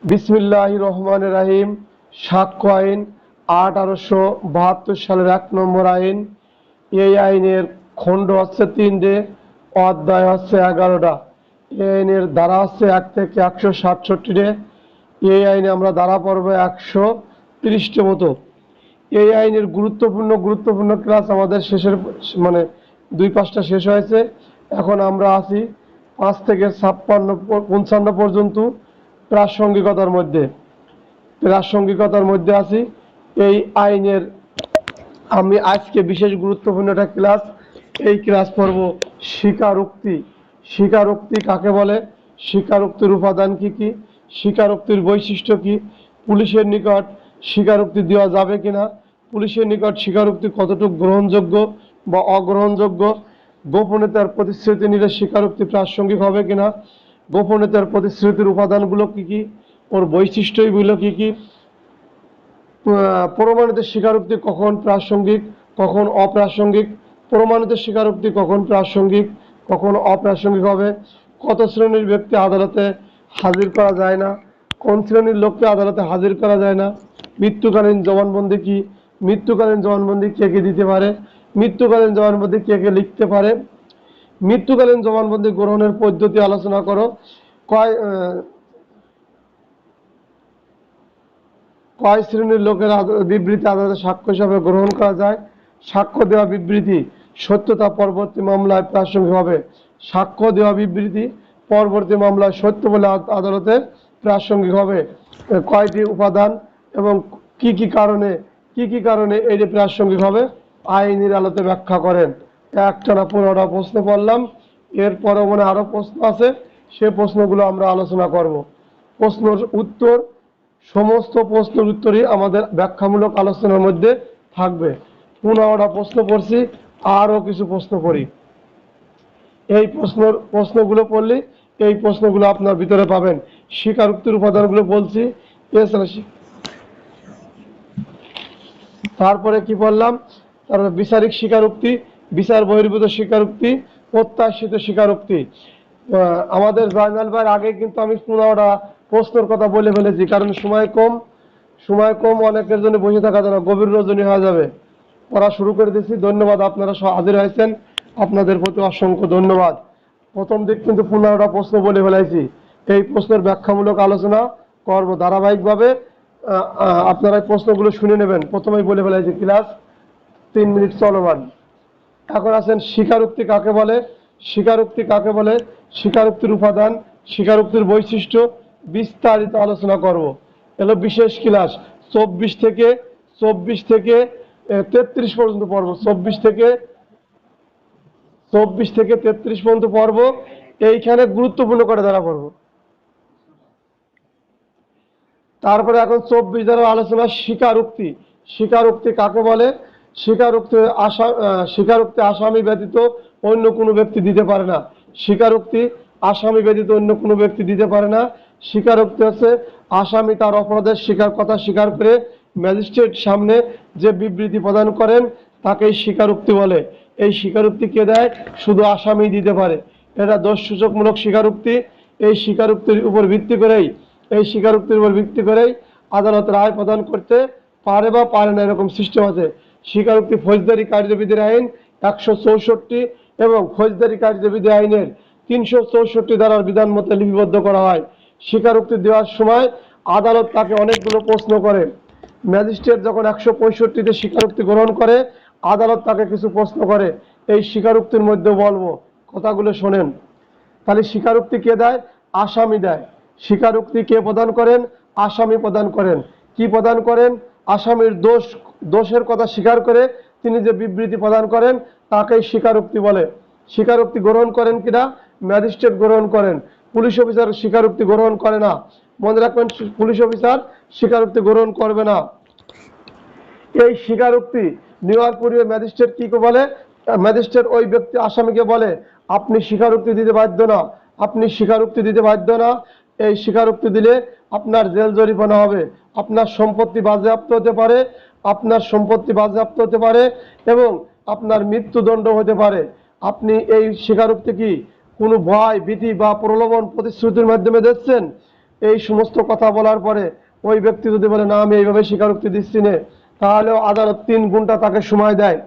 বিসমিল্লাহির রহমানির রহিম। সাক্ষ্য আইন 1872 সালের 1 নম্বর আইন। এই আইনের খণ্ড হচ্ছে 3টে, অধ্যায় হচ্ছে 11টা। এই আইনের ধারা হচ্ছে 1 থেকে 167টে। এই আইনে আমরা ধারা পড়ব 130টে মতো। এই আইনের গুরুত্বপূর্ণ ক্লাস আমাদের শেষের মানে 2-5টা শেষ হয়েছে। এখন আমরা আছি 5 থেকে 55 পর্যন্ত প্রাসঙ্গিকতার মধ্যে আছি। এই আইনের আমি আজকে বিশেষ গুরুত্বপূর্ণ একটা ক্লাস, এই ক্লাস পড়ব স্বীকারোক্তি। স্বীকারোক্তি কাকে বলে, স্বীকারোক্তির উপাদান কি কি, স্বীকারোক্তির বৈশিষ্ট্য কি, পুলিশের নিকট স্বীকারোক্তি দেওয়া যাবে কিনা, পুলিশের নিকট স্বীকারোক্তি কতটুকু গ্রহণযোগ্য বা অগ্রহণযোগ্য, গোপনীয়তার প্রতিশ্রুতি নিলে স্বীকারোক্তি প্রাসঙ্গিক হবে কিনা, গোপনীয়তার প্রতিশ্রুতির উপাদানগুলো কি কি, ওর বৈশিষ্ট্যগুলো কি কি, প্রমাণিত স্বীকারোক্তি কখন প্রাসঙ্গিক কখন অপ্রাসঙ্গিক, প্রমাণিত স্বীকারোক্তি কখন প্রাসঙ্গিক কখন অপ্রাসঙ্গিক হবে, কত শ্রেণীর ব্যক্তি আদালতে হাজির করা যায় না, কোন শ্রেণীর লোককে আদালতে হাজির করা যায় না, মৃত্যুকালীন জবানবন্দি কি, মৃত্যুকালীন জবানবন্দি কে কে দিতে পারে, মৃত্যুকালীন জবানবন্দি কে কে লিখতে পারে, মৃত্যুকালীন জবানবন্দি গ্রহণের পদ্ধতি আলোচনা করো, কয় শ্রেণীর লোকের বিবৃতি আদালতে সাক্ষ্য হিসাবে গ্রহণ করা যায়, সাক্ষ্য দেওয়া বিবৃতি সত্যতা পরবর্তী মামলায় প্রাসঙ্গিক হবে, সাক্ষ্য দেওয়া বিবৃতি পরবর্তী মামলায় সত্য বলে আদালতে প্রাসঙ্গিক হবে, কয়টি উপাদান এবং কি কি কারণে এটি প্রাসঙ্গিক হবে আইনের আলোতে ব্যাখ্যা করেন। একটানা 15টা প্রশ্ন পড়লাম। এরপরে মনে আরো প্রশ্ন আছে, সে প্রশ্নগুলো আমরা আলোচনা করব। প্রশ্নের উত্তর, সমস্ত প্রশ্নের উত্তরই আমাদের ব্যাখ্যামূলক আলোচনার মধ্যে থাকবে। 15টা প্রশ্ন পড়ছি, আরও কিছু প্রশ্ন পড়ি। এই প্রশ্নগুলো পড়লে এই প্রশ্নগুলো আপনার ভিতরে পাবেন। স্বীকারোক্তির উপাদানগুলো বলছি, তারপরে কি বললাম, তারপরে বিচারিক স্বীকারোক্তি, বিচার বহির্ভূত স্বীকারোক্তি, প্রত্যাশিত স্বীকারোক্তি। আমাদের জয়নাল ভাইয়ের আগে কিন্তু আমি 15টা প্রশ্নের কথা বলে ফেলেছি, কারণ সময় কম, অনেকের জন্য বসে থাকা যাবে, গভীর রজনী হয়ে যাবে। পড়া শুরু করে দিচ্ছি। ধন্যবাদ, আপনারা হাজির হয়েছেন, আপনাদের প্রতি অসংখ্য ধন্যবাদ। প্রথম দিক কিন্তু 15টা প্রশ্ন বলে ফেলেছি। এই প্রশ্নের ব্যাখ্যামূলক আলোচনা করব ধারাবাহিকভাবে। আপনারা প্রশ্নগুলো শুনে নেবেন। প্রথমেই বলে ফেলেছি, ক্লাস 3 মিনিট চলমান। এখন আছেন স্বীকারোক্তি কাকে বলে, স্বীকারোক্তি কাকে বলে, স্বীকারোক্তির উপাদান, স্বীকারোক্তির বৈশিষ্ট্য বিস্তারিত আলোচনা করব। এলো বিশেষ ক্লাস। 24 থেকে 33 পর্যন্ত পড়ব। 24 থেকে 33 পর্যন্ত পড়ব। এইখানে গুরুত্বপূর্ণ করে ধারা পড়ব। তারপরে এখন 24 ধারা আলোচনা স্বীকারোক্তি। স্বীকারোক্তি কাকে বলে, স্বীকারোক্তি আসামি ব্যতীত অন্য কোনো ব্যক্তি দিতে পারে না। স্বীকারোক্তি আসামি ব্যতীত অন্য কোনো ব্যক্তি দিতে পারে না। স্বীকারোক্তি হচ্ছে আসামি তার অপরাধের কথা স্বীকার করে ম্যাজিস্ট্রেট সামনে যে বিবৃতি প্রদান করেন তাকেই স্বীকারোক্তি বলে। এই স্বীকারোক্তি কে দেয়, শুধু আসামি দিতে পারে। এটা দোষসূচকমূলক স্বীকারোক্তি। এই স্বীকারোক্তির উপর ভিত্তি করেই আদালত রায় প্রদান করতে পারে বা পারে না, এরকম সিস্টেম আছে। স্বীকারোক্তি ফৌজদারি কার্যবিধির আইন 164 এবং ফৌজদারি কার্যবিধি আইনের 364 ধারার বিধান মতে লিপিবদ্ধ করা হয়। স্বীকারোক্তি দেওয়ার সময় আদালত তাকে অনেকগুলো প্রশ্ন করে। ম্যাজিস্ট্রেট যখন 165-তে স্বীকারোক্তি গ্রহণ করে, আদালত তাকে কিছু প্রশ্ন করে। এই স্বীকারোক্তির মধ্যে বলবো, কথাগুলো শোনেন। তাহলে স্বীকারোক্তি কে দেয়, আসামি দেয়। স্বীকারোক্তি কে প্রদান করেন, আসামি প্রদান করেন। কি প্রদান করেন, আসামির দোষের কথা স্বীকার করে তিনি যে বিবৃতি প্রদান করেন তাকেই স্বীকারোক্তি বলে। স্বীকারোক্তি গ্রহণ করেন কিনা, ম্যাজিস্ট্রেট গ্রহণ করেন, পুলিশ অফিসার স্বীকারোক্তি গ্রহণ করে না। মনে রাখবেন, পুলিশ অফিসার স্বীকারোক্তি গ্রহণ করবে না। এই স্বীকারোক্তি নেওয়ার পূর্বে ম্যাজিস্ট্রেট কি বলে, ম্যাজিস্ট্রেট ওই ব্যক্তি আসামিকে বলে, আপনি স্বীকারোক্তি দিতে বাধ্য না, আপনি স্বীকারোক্তি দিতে বাধ্য না। এই স্বীকারোক্তি দিলে আপনার জেল জরিমানা হবে, আপনার সম্পত্তি বাজেয়াপ্ত হতে পারে, এবং আপনার মৃত্যুদণ্ড হতে পারে। আপনি এই স্বীকারোক্তি কি কোনো ভয় ভীতি বা প্রলোভন প্রতিশ্রুতির মাধ্যমে দিচ্ছেন, এই সমস্ত কথা বলার পরে ওই ব্যক্তি যদি বলে না আমি এইভাবে স্বীকারোক্তি দিচ্ছি না, তাহলেও আদালত 3 ঘন্টা তাকে সময় দেয়।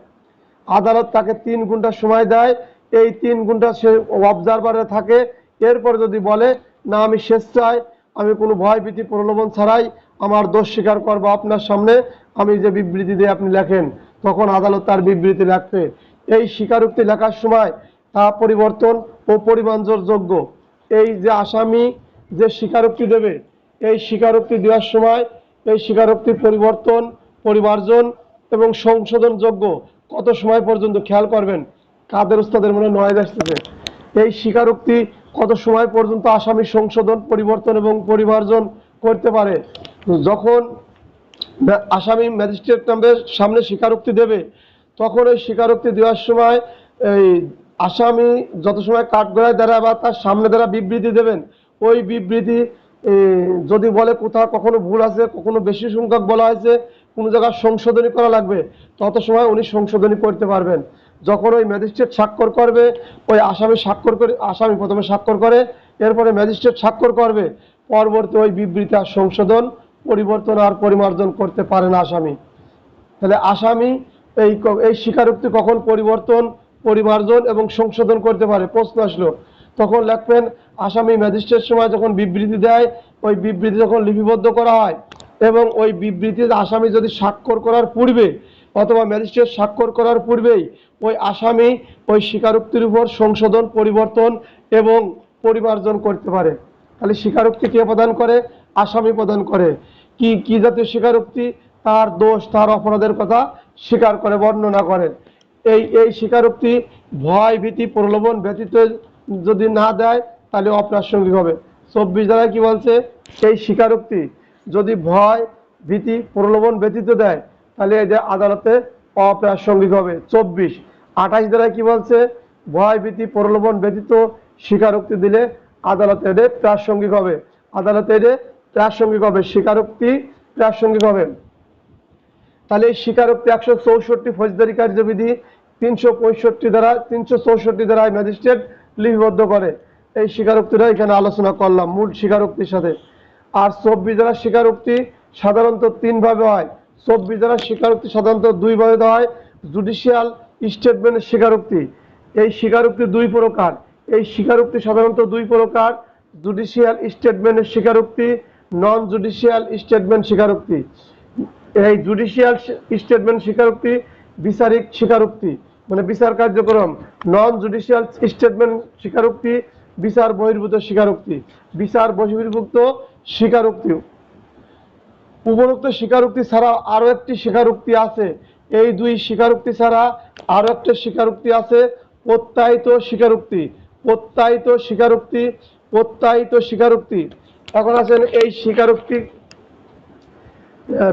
আদালত তাকে 3 ঘন্টা সময় দেয়। এই 3 ঘন্টা সে অবজারভারে থাকে। এরপরে যদি বলে না আমি স্বেচ্ছায়, আমি কোনো ভয় ভীতি প্রলোভন ছাড়াই আমার দোষ স্বীকার করবো আপনার সামনে, আমি যে বিবৃতি দিয়ে আপনি লেখেন, তখন আদালত তার বিবৃতি লিখবে। এই স্বীকারোক্তি লেখার সময় তা পরিবর্তন ও পরিমার্জনযোগ্য। এই যে আসামি যে স্বীকারোক্তি দেবে, এই স্বীকারোক্তি দেওয়ার সময় এই স্বীকারোক্তি পরিবর্তন, পরিমার্জন এবং সংশোধনযোগ্য। কত সময় পর্যন্ত খেয়াল করবেন, কাদের উস্তাদের মনে নয়েজ আসতেছে। এই স্বীকারোক্তি কত সময় পর্যন্ত আসামি সংশোধন, পরিবর্তন এবং পরিমার্জন করতে পারে? যখন আসামি ম্যাজিস্ট্রেট সামনে স্বীকারোক্তি দেবে, তখন ওই স্বীকারোক্তি দেওয়ার সময় এই আসামি যত সময় কাঠগড়ায় দাঁড়ায় বা তার সামনে দ্বারা বিবৃতি দেবেন, ওই বিবৃতি যদি বলে কোথাও কখনো ভুল আছে, কখনো বেশি সংখ্যক বলা হয়েছে, কোনো জায়গায় সংশোধনী করা লাগবে, তত সময় উনি সংশোধনী করতে পারবেন। যখন ওই ম্যাজিস্ট্রেট স্বাক্ষর করবে, ওই আসামি স্বাক্ষর করে, আসামি প্রথমে স্বাক্ষর করে, এরপরে ম্যাজিস্ট্রেট স্বাক্ষর করবে, পরবর্তী ওই বিবৃতি আর সংশোধন, পরিবর্তন আর পরিমার্জন করতে পারে না আসামি। তাহলে আসামি এই এই স্বীকারোক্তি কখন পরিবর্তন, পরিমার্জন এবং সংশোধন করতে পারে? প্রশ্ন আসলো, তখন লিখবেন আসামি ম্যাজিস্ট্রেট সময় যখন বিবৃতি দেয়, ওই বিবৃতি যখন লিপিবদ্ধ করা হয় এবং ওই বিবৃতি আসামি যদি স্বাক্ষর করার পূর্বে অথবা ম্যাজিস্ট্রেট স্বাক্ষর করার পূর্বেই ওই আসামি ওই স্বীকারোক্তির উপর সংশোধন, পরিবর্তন এবং পরিমার্জন করতে পারে। তাহলে স্বীকারোক্তি কে প্রদান করে? আসামি প্রদান করে। কি কি জাতীয় স্বীকারোক্তি? তার দোষ, তার অপরাধের কথা স্বীকার করে, বর্ণনা করে। এই স্বীকারোক্তি ভয় ভীতি প্রলোভন ব্যতীত যদি না দেয়, তাহলে অপ্রাসঙ্গিক হবে। 24 ধারায় কি বলছে? এই স্বীকারোক্তি যদি ভয় ভীতি প্রলোভন ব্যতীত দেয়, তাহলে এই যে আদালতে অপ্রাসঙ্গিক হবে। 24। 28 ধারায় কি বলছে? ভয় ভীতি প্রলোভন ব্যতীত স্বীকারোক্তি দিলে আদালতে এদের প্রাসঙ্গিক হবে। আদালতে এদের প্রাসঙ্গিক হবে, স্বীকারোক্তি প্রাসঙ্গিক হবে। তাহলে এই স্বীকারোক্তি 164 ফৌজদারি কার্যবিধি 364 ধারায় ম্যাজিস্ট্রেট লিপিবদ্ধ করে। এই স্বীকারোক্তিটা এখানে আলোচনা করলাম মূল স্বীকারোক্তির সাথে। আর 24 ধারার স্বীকারোক্তি সাধারণত 3 ভাবে হয়। 24 ধারার স্বীকারোক্তি সাধারণত 2 ভাবে দেওয়া হয়। জুডিশিয়াল স্টেটমেন্টের স্বীকারোক্তি, এই স্বীকারোক্তি 2 প্রকার। এই স্বীকারোক্তি সাধারণত 2 প্রকার: জুডিশিয়াল স্টেটমেন্টের স্বীকারোক্তি, নন জুডিশিয়াল স্টেটমেন্ট স্বীকারোক্তি। এই জুডিশিয়াল স্টেটমেন্ট স্বীকারোক্তি বিচারিক স্বীকারোক্তি, মানে বিচার কার্যক্রম। নন জুডিশিয়াল স্টেটমেন্ট স্বীকারোক্তি বিচার বহির্ভূত স্বীকারোক্তি। বিচার বহির্ভূত স্বীকারোক্তি, উপরোক্ত স্বীকারোক্তি ছাড়া আরো একটি স্বীকারোক্তি আছে। এই 2 স্বীকারোক্তি ছাড়া আরো একটা স্বীকারোক্তি আছে, প্রত্যায়িত স্বীকারোক্তি। প্রত্যায়িত স্বীকারোক্তি, প্রত্যায়িত স্বীকারোক্তি। এখন আছেন এই স্বীকারোক্তি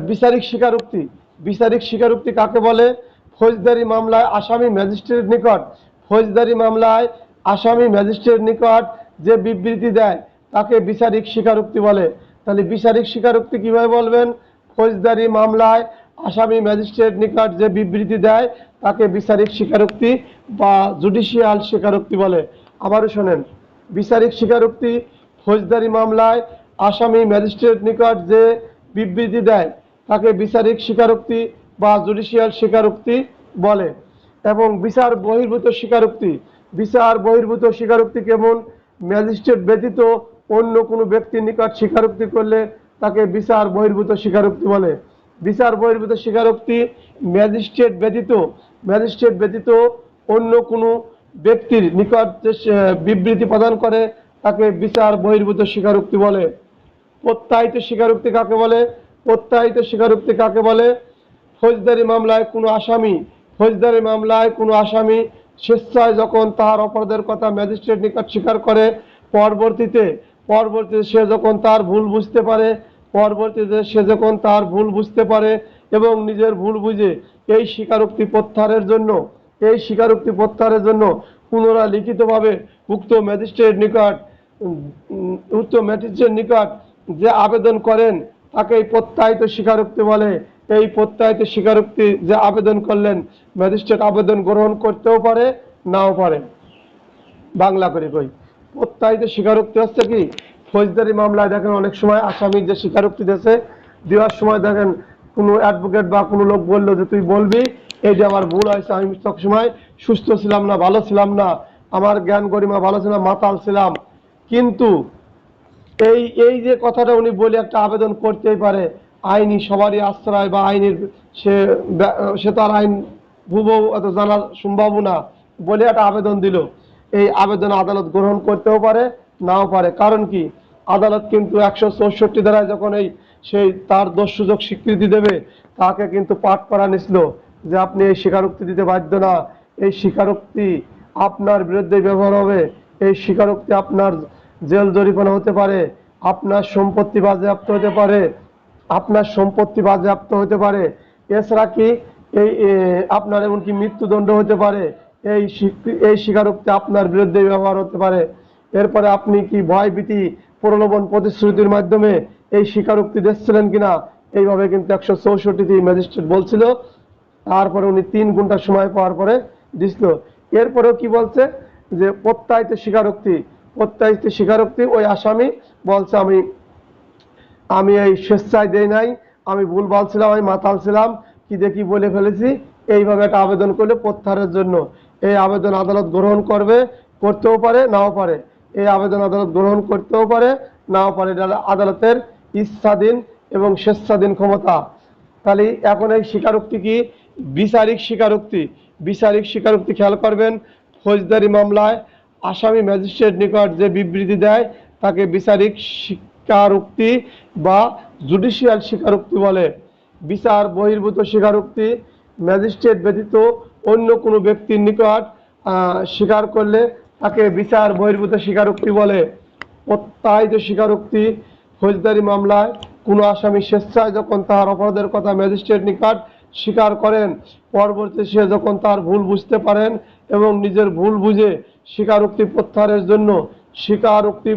বিচারিক স্বীকারোক্তি। বিচারিক স্বীকারোক্তি কাকে বলে? ফৌজদারি মামলায় আসামি ম্যাজিস্ট্রেট নিকট, ফৌজদারি মামলায় আসামি ম্যাজিস্ট্রেট নিকট যে বিবৃতি দেয় তাকে বিচারিক স্বীকারোক্তি বলে। তাহলে বিচারিক স্বীকারোক্তি কিভাবে বলবেন? ফৌজদারি মামলায় আসামি ম্যাজিস্ট্রেট নিকট যে বিবৃতি দেয় তাকে বিচারিক স্বীকারোক্তি বা জুডিশিয়াল স্বীকারোক্তি বলে। আবারও শোনেন, বিচারিক স্বীকারোক্তি ফৌজদারি মামলায় আসামি ম্যাজিস্ট্রেট নিকট যে বিবৃতি দেয় তাকে বিচারিক স্বীকারোক্তি বা জুডিশিয়াল স্বীকারোক্তি বলে। এবং বিচার বহির্ভূত স্বীকারোক্তি, বিচার বহির্ভূত স্বীকারোক্তি কেমন? ম্যাজিস্ট্রেট ব্যতীত অন্য কোনো ব্যক্তির নিকট স্বীকারোক্তি করলে তাকে বিচার বহির্ভূত স্বীকারোক্তি বলে। বিচার বহির্ভূত স্বীকারোক্তি ম্যাজিস্ট্রেট ব্যতীত অন্য কোনো ব্যক্তির নিকট যে বিবৃতি প্রদান করে তাকে বিচার বহির্ভূত স্বীকারোক্তি বলে। প্রত্যায়িত স্বীকারোক্তি কাকে বলে? প্রত্যায়িত স্বীকারোক্তি কাকে বলে? ফৌজদারি মামলায় কোনো আসামি স্বেচ্ছায় যখন তার অপরাধের কথা ম্যাজিস্ট্রেট নিকট স্বীকার করে, পরবর্তীতে সে যখন তার ভুল বুঝতে পারে এবং নিজের ভুল বুঝে এই স্বীকারোক্তি প্রত্যাহারের জন্য পুনরায় লিখিতভাবে উক্ত ম্যাজিস্ট্রেট নিকট যে আবেদন করেন তাকে এই প্রত্যায়িত স্বীকারোক্তি বলে। এই প্রত্যায়িত স্বীকারোক্তি যে আবেদন করলেন, ম্যাজিস্ট্রেট আবেদন গ্রহণ করতেও পারে, নাও পারে। বাংলা করে কই, প্রত্যায়িত স্বীকারোক্তি হচ্ছে কি? ফৌজদারি মামলায় দেখেন অনেক সময় আসামির যে স্বীকারোক্তি দিয়েছে, দেওয়ার সময় দেখেন কোনো অ্যাডভোকেট বা কোনো লোক বললো যে তুই বলবি এই যে আমার ভুল হয়েছে, আমি সব সময় সুস্থ ছিলাম না, ভালো ছিলাম না, আমার জ্ঞান গরিমা ভালো ছিলাম, মাতাল ছিলাম। কিন্তু এই এই যে কথাটা উনি বলে একটা আবেদন করতেই পারে, আইনি সবারই আশ্রয় বা আইনের সে সে তো আর আইন ভুবো এত জানার সম্ভাবনা বলে একটা আবেদন দিল। এই আবেদন আদালত গ্রহণ করতেও পারে, নাও পারে। কারণ কি, আদালত কিন্তু 164 ধারায় যখন এই সেই তার দোষ সুযোগ স্বীকৃতি দেবে, তাকে কিন্তু পাঠ করা নিছিল যে আপনি এই স্বীকারোক্তি দিতে বাধ্য না, এই স্বীকারোক্তি আপনার বিরুদ্ধে ব্যবহার হবে, এই স্বীকারোক্তি আপনার জেল জরিমানা হতে পারে, আপনার সম্পত্তি বাজেয়াপ্ত হতে পারে, আপনার সম্পত্তি বাজেয়াপ্ত হতে পারে। এছাড়া কি এই আপনার এমনকি মৃত্যুদণ্ড হতে পারে, এই স্বীকারোক্তি আপনার বিরুদ্ধে ব্যবহার হতে পারে। এরপরে আপনি কি ভয় ভীতি প্রলোভন প্রতিশ্রুতির মাধ্যমে এই স্বীকারোক্তি দিচ্ছিলেন কিনা, এইভাবে কিন্তু 164টি ম্যাজিস্ট্রেট বলছিল। তারপরে উনি 3 ঘন্টা সময় পাওয়ার পরে দিছিল। এরপরেও কি বলছে যে প্রত্যায়িত স্বীকারোক্তি, প্রত্যায়িত স্বীকারোক্তি ওই আসামি বলছে আমি আমি এই স্বেচ্ছায় দেই নাই, আমি ভুলভাল ছিলাম, আমি মাতাল ছিলাম, কি দেখি বলে ফেলেছি, এইভাবে একটা আবেদন করলে প্রত্যাহারের জন্য এই আবেদন আদালত গ্রহণ করবে, করতেও পারে নাও পারে। এই আবেদন আদালত গ্রহণ করতেও পারে, নাও পারে। এটা আদালতের ইচ্ছাধীন এবং স্বেচ্ছাধীন ক্ষমতা। তাহলে এখন এই স্বীকারোক্তি কি বিচারিক স্বীকারোক্তি। বিচারিক স্বীকারোক্তি খেয়াল করবেন, ফৌজদারি মামলায় আসামি ম্যাজিস্ট্রেট নিকট যে বিবৃতি দেয় তাকে বিচারিক স্বীকারোক্তি বা জুডিশিয়াল স্বীকারোক্তি বলে। বিচার বহির্ভূত স্বীকারোক্তি ম্যাজিস্ট্রেট ব্যতীত অন্য কোনো ব্যক্তির নিকট স্বীকার করলে তাকে বিচার বহির্ভূত স্বীকারোক্তি বলে। প্রত্যায়িত স্বীকারোক্তি ফৌজদারি মামলায় কোনো আসামি স্বেচ্ছায় যখন তার অপরাধের কথা ম্যাজিস্ট্রেট নিকট স্বীকার করেন, পরবর্তী সে যখন তার ভুল বুঝতে পারেন এবং নিজের ভুল বুঝে স্বীকারোক্তি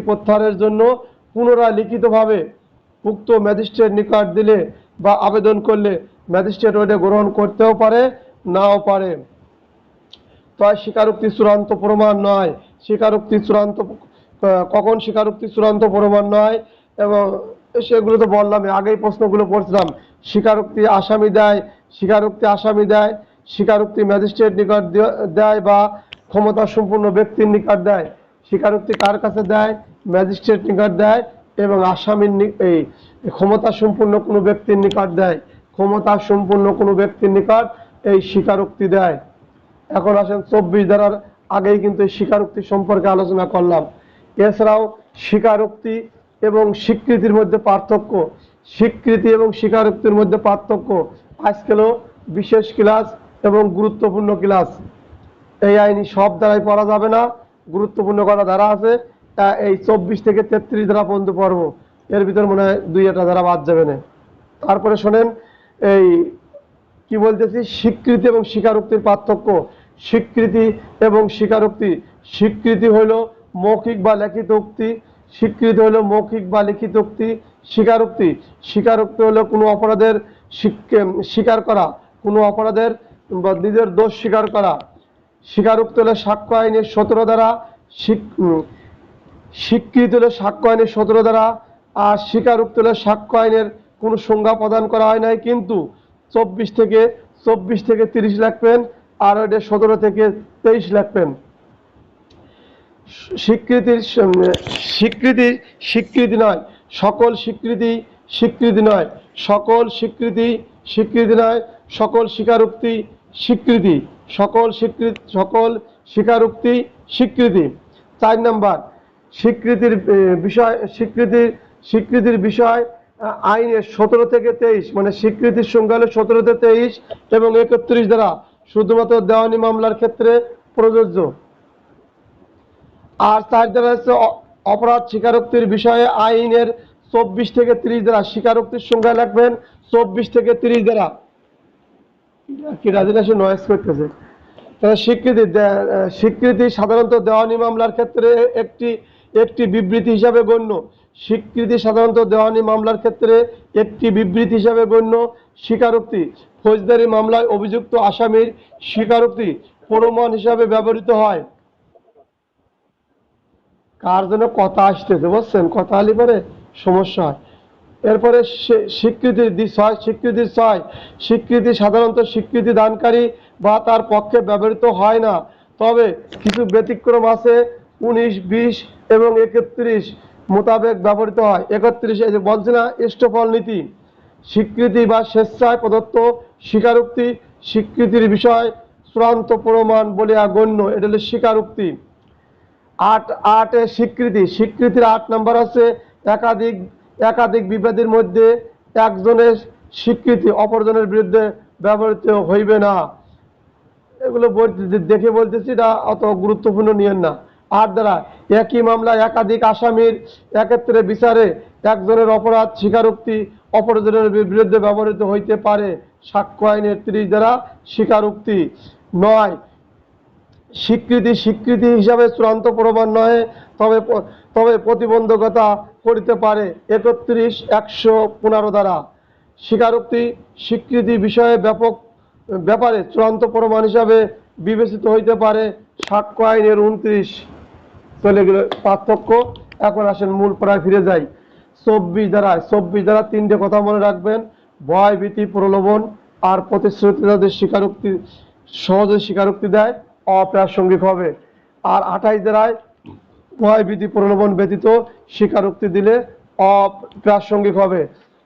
প্রত্যাহারের জন্য পুনরায় লিখিতভাবে উক্ত ম্যাজিস্ট্রেট নিকট দিলে বা আবেদন করলে ম্যাজিস্ট্রেট ওইটা গ্রহণ করতেও পারে, নাও পারে। তাই স্বীকারোক্তি চূড়ান্ত প্রমাণ নয়। স্বীকারোক্তি চূড়ান্ত কখন স্বীকারোক্তি চূড়ান্ত প্রমাণ নয়, এবং সেগুলো তো বললাম, আগেই প্রশ্নগুলো পড়ছিলাম। স্বীকারোক্তি আসামি দেয়, স্বীকারোক্তি ম্যাজিস্ট্রেট নিকট দেয় বা ক্ষমতা সম্পন্ন ব্যক্তির নিকট দেয়। স্বীকারোক্তি কার কাছে দেয়? ম্যাজিস্ট্রেট নিকট দেয় এবং আসামির এই ক্ষমতা সম্পন্ন কোনো ব্যক্তির নিকট দেয়। ক্ষমতা সম্পন্ন কোনো ব্যক্তির নিকট এই স্বীকারোক্তি দেয়। এখন আসেন 24 ধারার আগেই কিন্তু এই স্বীকারোক্তি সম্পর্কে আলোচনা করলাম। এছাড়াও স্বীকারোক্তি এবং স্বীকৃতির মধ্যে পার্থক্য, স্বীকৃতি এবং স্বীকারোক্তির মধ্যে পার্থক্য আজকেও বিশেষ ক্লাস এবং গুরুত্বপূর্ণ ক্লাস। এই আইনি সব ধারায় পড়া যাবে না, গুরুত্বপূর্ণ করা ধারা আছে, এই 24 থেকে 33 ধারা পর্যন্ত পড়বো। এর ভিতর মনে হয় 2-1টা ধারা বাদ যাবে না। তারপরে শোনেন, এই কি বলতেছি, স্বীকৃতি এবং স্বীকারোক্তির পার্থক্য। স্বীকৃতি এবং স্বীকারোক্তি, স্বীকৃতি হলো মৌখিক বা লিখিত উক্তি, স্বীকৃতি হলো মৌখিক বা লিখিত উক্তি। স্বীকারোক্তি হলো কোনো অপরাধের স্বীকার করা, কোনো অপরাধের বা নিজের দোষ স্বীকার করা। স্বীকারোক্তি হলো সাক্ষ্য আইনের 17 ধারা, স্বীকৃতি হলো সাক্ষ্য আইনের 17 ধারা, আর স্বীকারোক্তি হলো সাক্ষ্য আইনের কোনো সংজ্ঞা প্রদান করা হয় নাই, কিন্তু 24 থেকে 30 লিখবেন, আর ওইটা 17 থেকে 23 লিখবেন। স্বীকৃতি নয় সকল স্বীকৃতি, স্বীকৃতি নয় সকল স্বীকৃতি, স্বীকৃতি নয় সকল স্বীকারোক্তি, স্বীকৃতি সকল স্বীকারোক্তি, স্বীকৃতি। 4 নম্বর, স্বীকৃতির বিষয় আইনের 17 থেকে 23, মানে স্বীকৃতির সংখ্যা হলো 17 থেকে 23 এবং 31 ধারা শুধুমাত্র দেওয়ানি মামলার ক্ষেত্রে প্রযোজ্য। আর 4 ধারা হচ্ছে অপরাধ স্বীকারোক্তির বিষয়ে আইনের 24 থেকে 30 ধারা। স্বীকারোক্তির সংখ্যা লিখবেন 24 থেকে 30 ধারা। কি রাজনীতি নয়েজ করতেছে। স্বীকৃতি সাধারণত দেওয়ানি মামলার ক্ষেত্রে একটি বিবৃতি হিসাবে গণ্য। স্বীকৃতি সাধারণত দেওয়ানি মামলার ক্ষেত্রে একটি বিবৃতি হিসাবে গণ্য। স্বীকারোক্তি ফৌজদারি মামলায় অভিযুক্ত আসামির স্বীকারোক্তি প্রমাণ হিসাবে ব্যবহৃত হয়। কার যেন কথা আসতেছে, বুঝছেন? কথা আলি পরে সমস্যা হয়। এরপরে স্বীকৃতির ছয়, স্বীকৃতি সাধারণত স্বীকৃতি দানকারী বা তার পক্ষে ব্যবহৃত হয় না, তবে কিছু ব্যতিক্রম আছে। 19, 20 এবং 31 মোতাবেক ব্যবহৃত হয়। 31 এই যে বলছে না ইষ্টফল নীতি, স্বীকৃতি বা স্বেচ্ছায় প্রদত্ত স্বীকারোক্তি স্বীকৃতির বিষয় চূড়ান্ত প্রমাণ বলিয়া গণ্য, এটা হলো স্বীকারোক্তি। আটে স্বীকৃতির 8 নম্বর আছে একাধিক একাধিক বিবাদের মধ্যে একজনের স্বীকৃতি অপরজনের বিরুদ্ধে ব্যবহৃত হইবে না। এগুলো দেখে বলতেছি, এটা অত গুরুত্বপূর্ণ নিয়েন না। আর দ্বারা একই মামলায় একাধিক আসামির একত্রে বিচারে একজনের অপরাধ স্বীকারোক্তি অপরজনের বিরুদ্ধে ব্যবহৃত হইতে পারে, সাক্ষ্য আইনের 30 দ্বারা স্বীকারোক্তি। 9 স্বীকৃতি হিসাবে চূড়ান্ত প্রমাণ নয়, তবে তবে প্রতিবন্ধকতা করিতে পারে 31, 115 দ্বারা। স্বীকৃতি বিষয়ে ব্যাপারে চূড়ান্ত প্রমাণ হিসাবে বিবেচিত হইতে পারে, সাক্ষ্য আইনের 29। চলে গেল পার্থক্য। এখন আসেন মূল পড়ায় ফিরে যাই। 24 দ্বারা 3টে কথা মনে রাখবেন: ভয়, ভীতি, প্রলোভন আর প্রতিশ্রুতি যাদের স্বীকারোক্তি সহজে স্বীকারোক্তি দেয় অপ্রাসঙ্গিক হবে। আর 28 দ্বারায় ভয়, ভীতি, প্রলোভন ব্যতীত স্বীকারোক্তি দিলে অপ্রাসঙ্গিক হবে।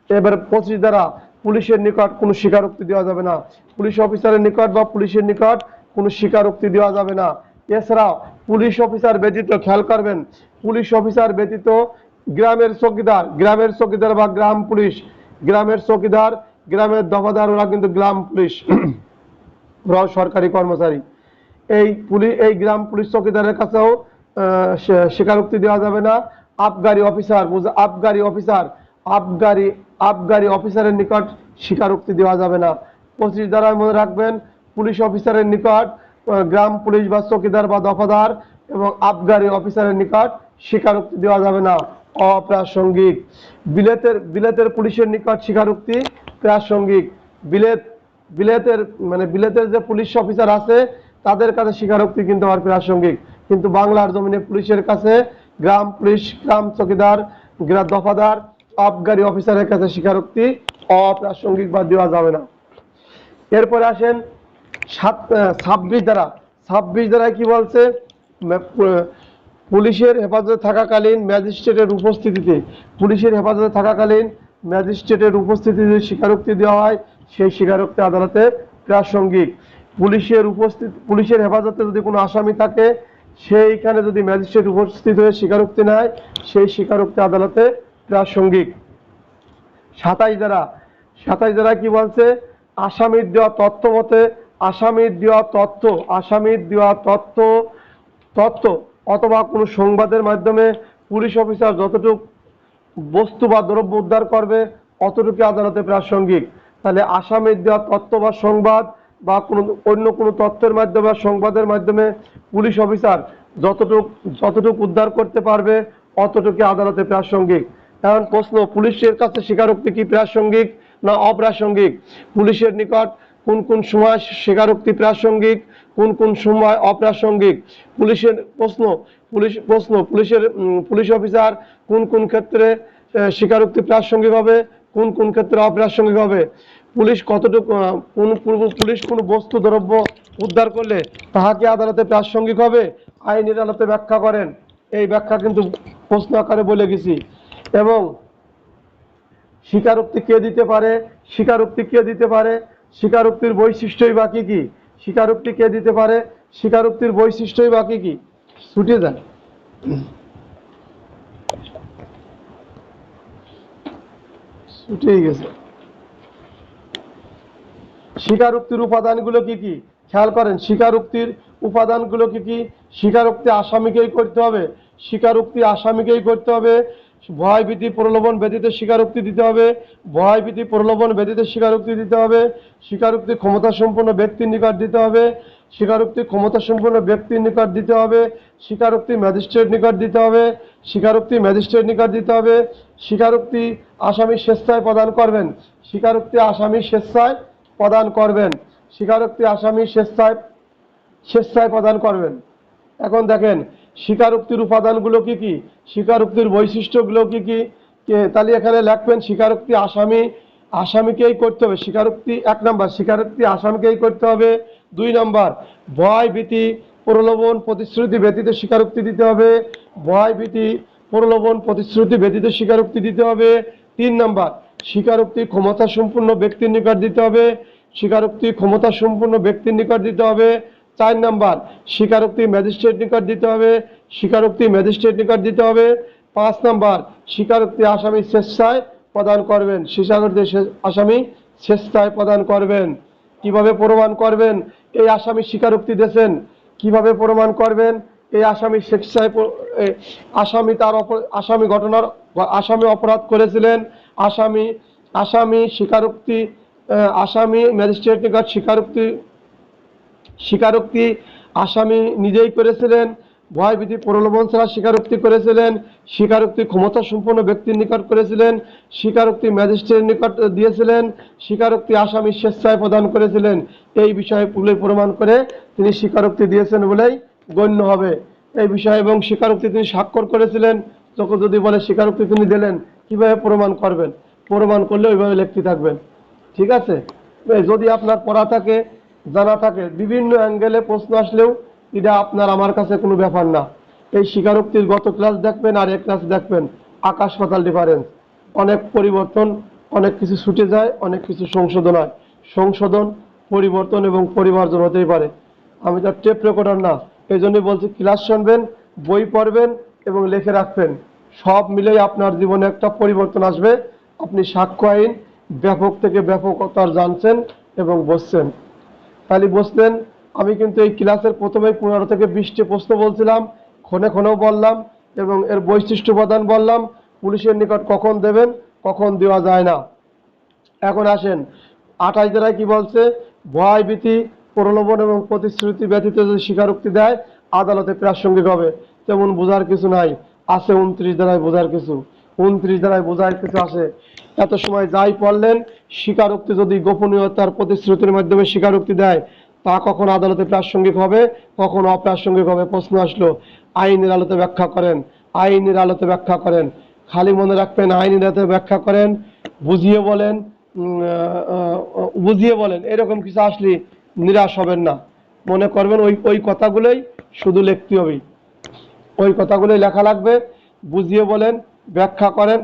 এবার 25 দ্বারা পুলিশের নিকট কোনো স্বীকারোক্তি দেওয়া যাবে না, পুলিশ অফিসারের নিকট বা পুলিশের নিকট কোনো স্বীকারোক্তি দেওয়া যাবে না। এছাড়া পুলিশ অফিসার ব্যতীত, খেয়াল করবেন, পুলিশ অফিসার ব্যতীত গ্রামের চৌকিদার বা গ্রাম পুলিশ, গ্রামের চৌকিদার, গ্রামের দফাদার, ওরা কিন্তু গ্রাম পুলিশ, ওরাও সরকারি কর্মচারী। এই গ্রাম পুলিশ চৌকিদারের কাছেও স্বীকারোক্তি দেওয়া যাবে না। আবগারি অফিসারের নিকট স্বীকারোক্তি দেওয়া যাবে না। 25 দ্বারা মনে রাখবেন, পুলিশ অফিসারের নিকট, গ্রাম পুলিশ বা চৌকিদার বা দফাদার এবং আবগারি অফিসারের নিকট স্বীকারোক্তি দেওয়া যাবে না, অপ্রাসঙ্গিক। বিলেতের পুলিশের নিকট স্বীকারোক্তি প্রাসঙ্গিক। বিলেতের যে পুলিশ অফিসার আছে তাদের কাছে স্বীকারোক্তি কিন্তু আর প্রাসঙ্গিক, কিন্তু বাংলার জমিনে পুলিশের কাছে গ্রাম পুলিশ, গ্রাম চৌকিদার, গ্রাম দফাদার, আবগারি অফিসারের কাছে স্বীকারোক্তি অপ্রাসঙ্গিক বা দেওয়া যাবে না। এরপরে আসেন 26 দ্বারা কি বলছে? পুলিশের হেফাজতে থাকাকালীন ম্যাজিস্ট্রেটের উপস্থিতিতে স্বীকারোক্তি দেওয়া হয়, সেই স্বীকারোক্তি আদালতে প্রাসঙ্গিক। পুলিশের হেফাজতে যদি কোনো আসামি থাকে, সেইখানে যদি ম্যাজিস্ট্রেট উপস্থিত হয়ে স্বীকারোক্তি নেয়, সেই স্বীকারোক্তি আদালতে প্রাসঙ্গিক। 27 দ্বারা কি বলছে? আসামির দেওয়া তথ্য অথবা কোনো সংবাদের মাধ্যমে পুলিশ অফিসার যতটুকু বস্তু বা দ্রব্য উদ্ধার করবে অতটুকু আদালতে প্রাসঙ্গিক। তাহলে আসামির দেওয়া তথ্য বা সংবাদ বা অন্য কোনো তথ্যের মাধ্যমে বা সংবাদের মাধ্যমে পুলিশ অফিসার যতটুকু উদ্ধার করতে পারবে অতটুকু আদালতে প্রাসঙ্গিক। এখন প্রশ্ন, পুলিশের কাছে স্বীকারোক্তি কি প্রাসঙ্গিক না অপ্রাসঙ্গিক? পুলিশের নিকট কোন কোন সময় স্বীকারোক্তি প্রাসঙ্গিক, কোন কোন সময় অপ্রাসঙ্গিক? পুলিশ অফিসার কোন কোন ক্ষেত্রে স্বীকারোক্তি প্রাসঙ্গিক হবে, কোন কোন ক্ষেত্রে অপ্রাসঙ্গিক হবে? পুলিশ কোনো বস্তু দ্রব্য উদ্ধার করলে তাহা কি আদালতে প্রাসঙ্গিক হবে? আইনের আদালতে ব্যাখ্যা করেন, এই ব্যাখ্যা কিন্তু প্রশ্ন আকারে বলে গেছি। এবং স্বীকারোক্তি কে দিতে পারে? স্বীকারোক্তির বৈশিষ্ট্যই বা কি? স্বীকারোক্তি কে দিতে পারে? স্বীকারোক্তির বৈশিষ্ট্যই বা কি? ছুটে যায়, ছুটেই গেছে। স্বীকারোক্তির উপাদানগুলো কি? খেয়াল করেন, স্বীকারোক্তির উপাদানগুলো কি? স্বীকারোক্তি আসামিকেই করতে হবে, ভয়, ভীতি, প্রলোভন ব্যতীত স্বীকারোক্তি দিতে হবে, স্বীকারোক্তি ক্ষমতাসম্পন্ন ব্যক্তির নিকট দিতে হবে, স্বীকারোক্তি ম্যাজিস্ট্রেট নিকট দিতে হবে, স্বীকারোক্তি আসামি স্বেচ্ছায় প্রদান করবেন, স্বীকারোক্তি আসামি স্বেচ্ছায় প্রদান করবেন। এখন দেখেন, স্বীকারোক্তির উপাদানগুলো কি কি, স্বীকারোক্তির বৈশিষ্ট্যগুলো কি কি, তাহলে এখানে লিখবেন স্বীকারোক্তি আসামিকেই করতে হবে। স্বীকারোক্তি 1 নম্বর, স্বীকারোক্তি আসামিকেই করতে হবে। 2 নম্বর, ভয় ভীতি প্রলোভন প্রতিশ্রুতি ব্যতীত স্বীকারোক্তি দিতে হবে। ভয় ভীতি প্রলোভন প্রতিশ্রুতি ব্যতীত স্বীকারোক্তি দিতে হবে। 3 নম্বর, স্বীকারোক্তি ক্ষমতা সম্পন্ন ব্যক্তির নিকট দিতে হবে। স্বীকারোক্তি ক্ষমতা সম্পন্ন ব্যক্তির নিকট দিতে হবে। 4 নম্বর, স্বীকারোক্তি ম্যাজিস্ট্রেট নিকট দিতে হবে। স্বীকারোক্তি ম্যাজিস্ট্রেট নিকট দিতে হবে। 5 নম্বর, স্বীকারোক্তি আসামি স্বেচ্ছায় প্রদান করবেন। স্বীকারোক্তি আসামি স্বেচ্ছায় প্রদান করবেন। কিভাবে প্রমাণ করবেন এই আসামি স্বীকারোক্তি দিয়েছেন? কিভাবে প্রমাণ করবেন এই আসামি স্বেচ্ছায় আসামি ঘটনার আসামি অপরাধ করেছিলেন, আসামি স্বীকারোক্তি আসামি ম্যাজিস্ট্রেট নিকট স্বীকারোক্তি আসামি নিজেই করেছিলেন, ভয়ভীতি প্রলোভন ছাড়া স্বীকারোক্তি করেছিলেন, স্বীকারোক্তি ক্ষমতা সম্পন্ন ব্যক্তির নিকট করেছিলেন, স্বীকারোক্তি ম্যাজিস্ট্রেটের নিকট দিয়েছিলেন, স্বীকারোক্তি আসামি স্বেচ্ছায় প্রদান করেছিলেন। এই বিষয়ে প্রমাণ করে তিনি স্বীকারোক্তি দিয়েছেন বলেই গণ্য হবে এই বিষয়ে। এবং স্বীকারোক্তি তিনি স্বাক্ষর করেছিলেন, তখন যদি বলে স্বীকারোক্তি তিনি দিলেন, কিভাবে প্রমাণ করবেন? প্রমাণ করলে ওইভাবে লিখতে থাকবেন। ঠিক আছে? যদি আপনার পড়া থাকে, জানা থাকে, বিভিন্ন অ্যাঙ্গেলে প্রশ্ন আসলেও এটা আপনার আমার কাছে কোনো ব্যাপার না। এই স্বীকারোক্তির গত ক্লাস দেখবেন আর এক ক্লাস দেখবেন, আকাশ পাতাল ডিফারেন্স। অনেক পরিবর্তন, অনেক কিছু ছুটে যায়, অনেক কিছু সংশোধন হয়। সংশোধন, পরিবর্তন এবং পরিমার্জন হতেই পারে। আমি তার টেপ রেকর্ডার না, এই জন্যই বলছি ক্লাস শুনবেন, বই পড়বেন এবং লিখে রাখবেন। সব মিলেই আপনার জীবনে একটা পরিবর্তন আসবে। আপনি সাক্ষ্য আইন ব্যাপক থেকে ব্যাপকতার জানছেন এবং বসছেন। তাহলে বসলেন, আমি কিন্তু এই ক্লাসের প্রথমেই 15 থেকে 20টি প্রশ্ন বলছিলাম, ক্ষণে ক্ষণেও বললাম এবং এর বৈশিষ্ট্য প্রদান বললাম। পুলিশের নিকট কখন দেবেন, কখন দেওয়া যায় না। এখন আসেন 28 ধারায় কি বলছে? ভয় ভীতি প্রলোভন এবং প্রতিশ্রুতি ব্যতীত যদি স্বীকারোক্তি দেয় আদালতে প্রাসঙ্গিক হবে। তেমন বোঝার কিছু নাই, আছে 29 ধারায় বোঝার কিছু, 29 ধারায় বোঝার কিছু আছে। এত সময় যাই পড়লেন, স্বীকারোক্তি যদি গোপনীয়তার প্রতিশ্রুতির মাধ্যমে স্বীকারোক্তি দেয় তা কখন আদালতে প্রাসঙ্গিক হবে, কখন অপ্রাসঙ্গিক হবে। প্রশ্ন আসলো, আইনের আলোতে ব্যাখ্যা করেন। আইনের আলোতে ব্যাখ্যা করেন, খালি মনে রাখবেন আইনের আলোতে ব্যাখ্যা করেন, বুঝিয়ে বলেন, বুঝিয়ে বলেন, এরকম কিছু আসলে নিরাশ হবেন না। মনে করবেন ওই কথাগুলোই শুধু লিখতে হবে, ওই কথাগুলোই লেখা লাগবে। বুঝিয়ে বলেন, ব্যাখ্যা করেন,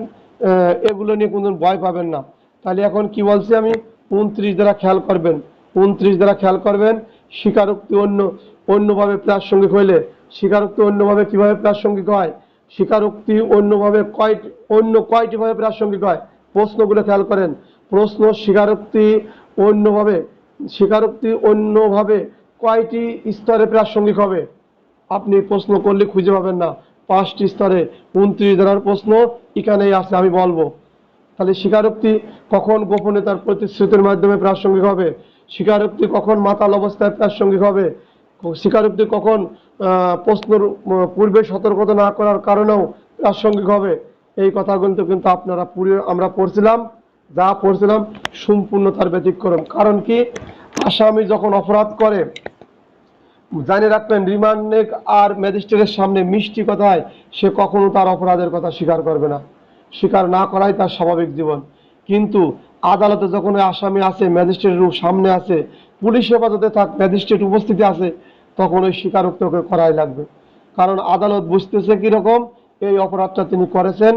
এগুলো নিয়ে কোনো ভয় পাবেন না। তাহলে এখন কি বলছি আমি? 29 দ্বারা খেয়াল করবেন, 29 দ্বারা খেয়াল করবেন। স্বীকারোক্তি অন্যভাবে প্রাসঙ্গিক হইলে, স্বীকারোক্তি অন্যভাবে কিভাবে প্রাসঙ্গিক হয়? স্বীকারোক্তি অন্যভাবে কয়টি ভাবে প্রাসঙ্গিক হয়? প্রশ্নগুলো খেয়াল করেন। প্রশ্ন, স্বীকারোক্তি অন্যভাবে কয়টি স্তরে প্রাসঙ্গিক হবে? আপনি প্রশ্ন করলে খুঁজে পাবেন না, 5টি স্তরে। 29 ধারার প্রশ্ন এখানেই আছে, আমি বলবো। তাহলে স্বীকারোক্তি কখন গোপনীয়তার প্রতিশ্রুতির মাধ্যমে প্রাসঙ্গিক হবে? স্বীকারোক্তি কখন মাতাল অবস্থায় প্রাসঙ্গিক হবে? স্বীকারোক্তি কখন প্রশ্নের পূর্বে সতর্কতা না করার কারণেও প্রাসঙ্গিক হবে? এই কথাগুলো কিন্তু আমরা পড়ছিলাম, যা পড়ছিলাম সম্পূর্ণ তার ব্যতিক্রম। কারণ কি? আসামি যখন অপরাধ করে, জানে রাখবেন, রিমান্ডে আর ম্যাজিস্ট্রেটের সামনে মিষ্টি কথায় সে কখনো তার অপরাধের কথা স্বীকার করবে না। স্বীকার না করাই তার স্বাভাবিক জীবন। কিন্তু আদালতে যখন ওই আসামি আছে, ম্যাজিস্ট্রেটের সামনে আছে, পুলিশ হেফাজতে থাক, ম্যাজিস্ট্রেট উপস্থিতি আছে, তখন ওই স্বীকারোক্তি ওকে করাই লাগবে। কারণ আদালত বুঝতেছে কিরকম, এই অপরাধটা তিনি করেছেন,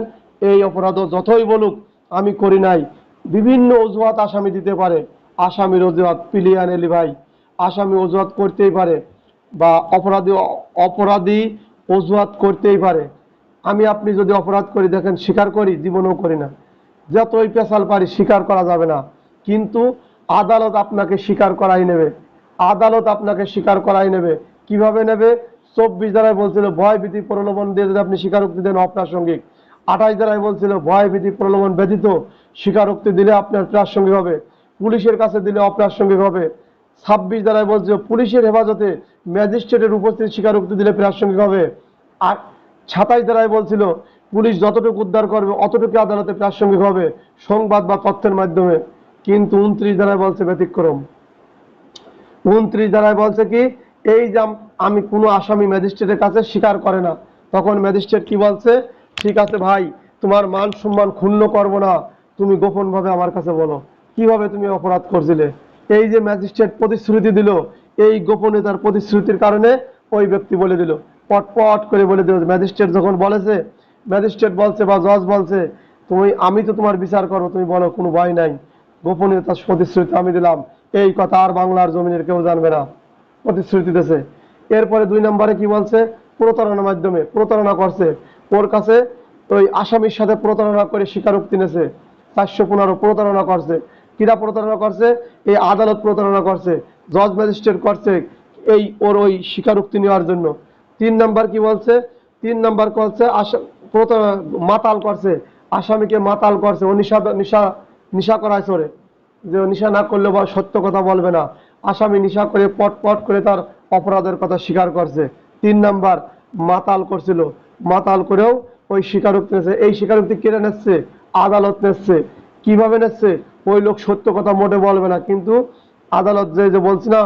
এই অপরাধও যতই বলুক আমি করি নাই, বিভিন্ন অজুহাত আসামি দিতে পারে। আসামির অজুহাত পিলিয়ান এলি ভাই, আসামি অজুহাত করতেই পারে, বা অপরাধী অজুহাত করতেই পারে। আপনি যদি অপরাধ করি, দেখেন স্বীকার করি, জীবনেও করি না, যতই পেশাল পারি স্বীকার করা যাবে না। কিন্তু আদালত আপনাকে স্বীকার করাই নেবে, আদালত আপনাকে স্বীকার করাই নেবে। কিভাবে নেবে? 24 ধারায় বলছিল ভয় ভীতি প্রলোভন দিয়ে যদি আপনি স্বীকারোক্তি দেন অপ্রাসঙ্গিক। 28 ধারায় বলছিল ভয় ভীতি প্রলোভন ব্যতীত স্বীকারোক্তি দিলে আপনার প্রাসঙ্গিক হবে, পুলিশের কাছে দিলে অপ্রাসঙ্গিক হবে। 26 ধারায় বলছিল পুলিশের হেফাজতে ম্যাজিস্ট্রেটের উপস্থিত স্বীকারোক্তি দিলে প্রাসঙ্গিক হবে। আর 27 ধারায় বলছিল পুলিশ যতটুকু উদ্ধার করবে অতটুকু আদালতে প্রাসঙ্গিক হবে, সংবাদ বা তথ্যের মাধ্যমে। কিন্তু 29 ধারায় বলছে ব্যতিক্রম। 29 ধারায় বলছে কি? এই যে আমি কোনো আসামি ম্যাজিস্ট্রেটের কাছে স্বীকার করে না। তখন ম্যাজিস্ট্রেট কি বলছে, ঠিক আছে ভাই, তোমার মান সম্মান ক্ষুণ্ণ করবো না, তুমি গোপনভাবে আমার কাছে বলো কিভাবে তুমি অপরাধ করছিলে। এই যে ম্যাজিস্ট্রেট প্রতিশ্রুতি দিল, এই গোপনীয়তার প্রতিশ্রুতির কারণে ওই ব্যক্তি বলে দিল, পটপট করে বলে দিল। ম্যাজিস্ট্রেট যখন বলেছে, ম্যাজিস্ট্রেট বলছে বা জজ বলছে, আমি তো তোমার বিচার করবো, তুমি বলো, কোনো ভয় নাই, গোপনীয়তার প্রতিশ্রুতি আমি দিলাম, এই কথা আর বাংলার জমিনের কেউ জানবে না, প্রতিশ্রুতি দিয়েছে। এরপরে 2 নম্বরে কি বলছে, প্রতারণার মাধ্যমে প্রতারণা করছে। ওর কাছে ওই আসামির সাথে প্রতারণা করে স্বীকারোক্তি নিয়েছে, 415 প্রতারণা করছে। কিরা প্রতারণা করছে? এই আদালত প্রতারণা করছে, জজ ম্যাজিস্ট্রেট করছে এই ওর ওই স্বীকারোক্তি নেওয়ার জন্য। 3 নম্বর কি বলছে, 3 নম্বর করছে মাতাল করছে, আসামিকে মাতাল করছে, ও নিশা করায় চোরে, যে নিশা না করলে বা সত্য কথা বলবে না, আসামি নিশা করে পট পট করে তার অপরাধের কথা স্বীকার করছে। 3 নাম্বার মাতাল করছিল, মাতাল করেও ওই স্বীকারোক্তি নিচ্ছে। এই স্বীকারোক্তি কেড়ে নিচ্ছে, আদালত নিচ্ছে। কিভাবে নিচ্ছে? ওই লোক সত্য কথা মোটে বলবে না, কিন্তু আদালত যে বলছে না,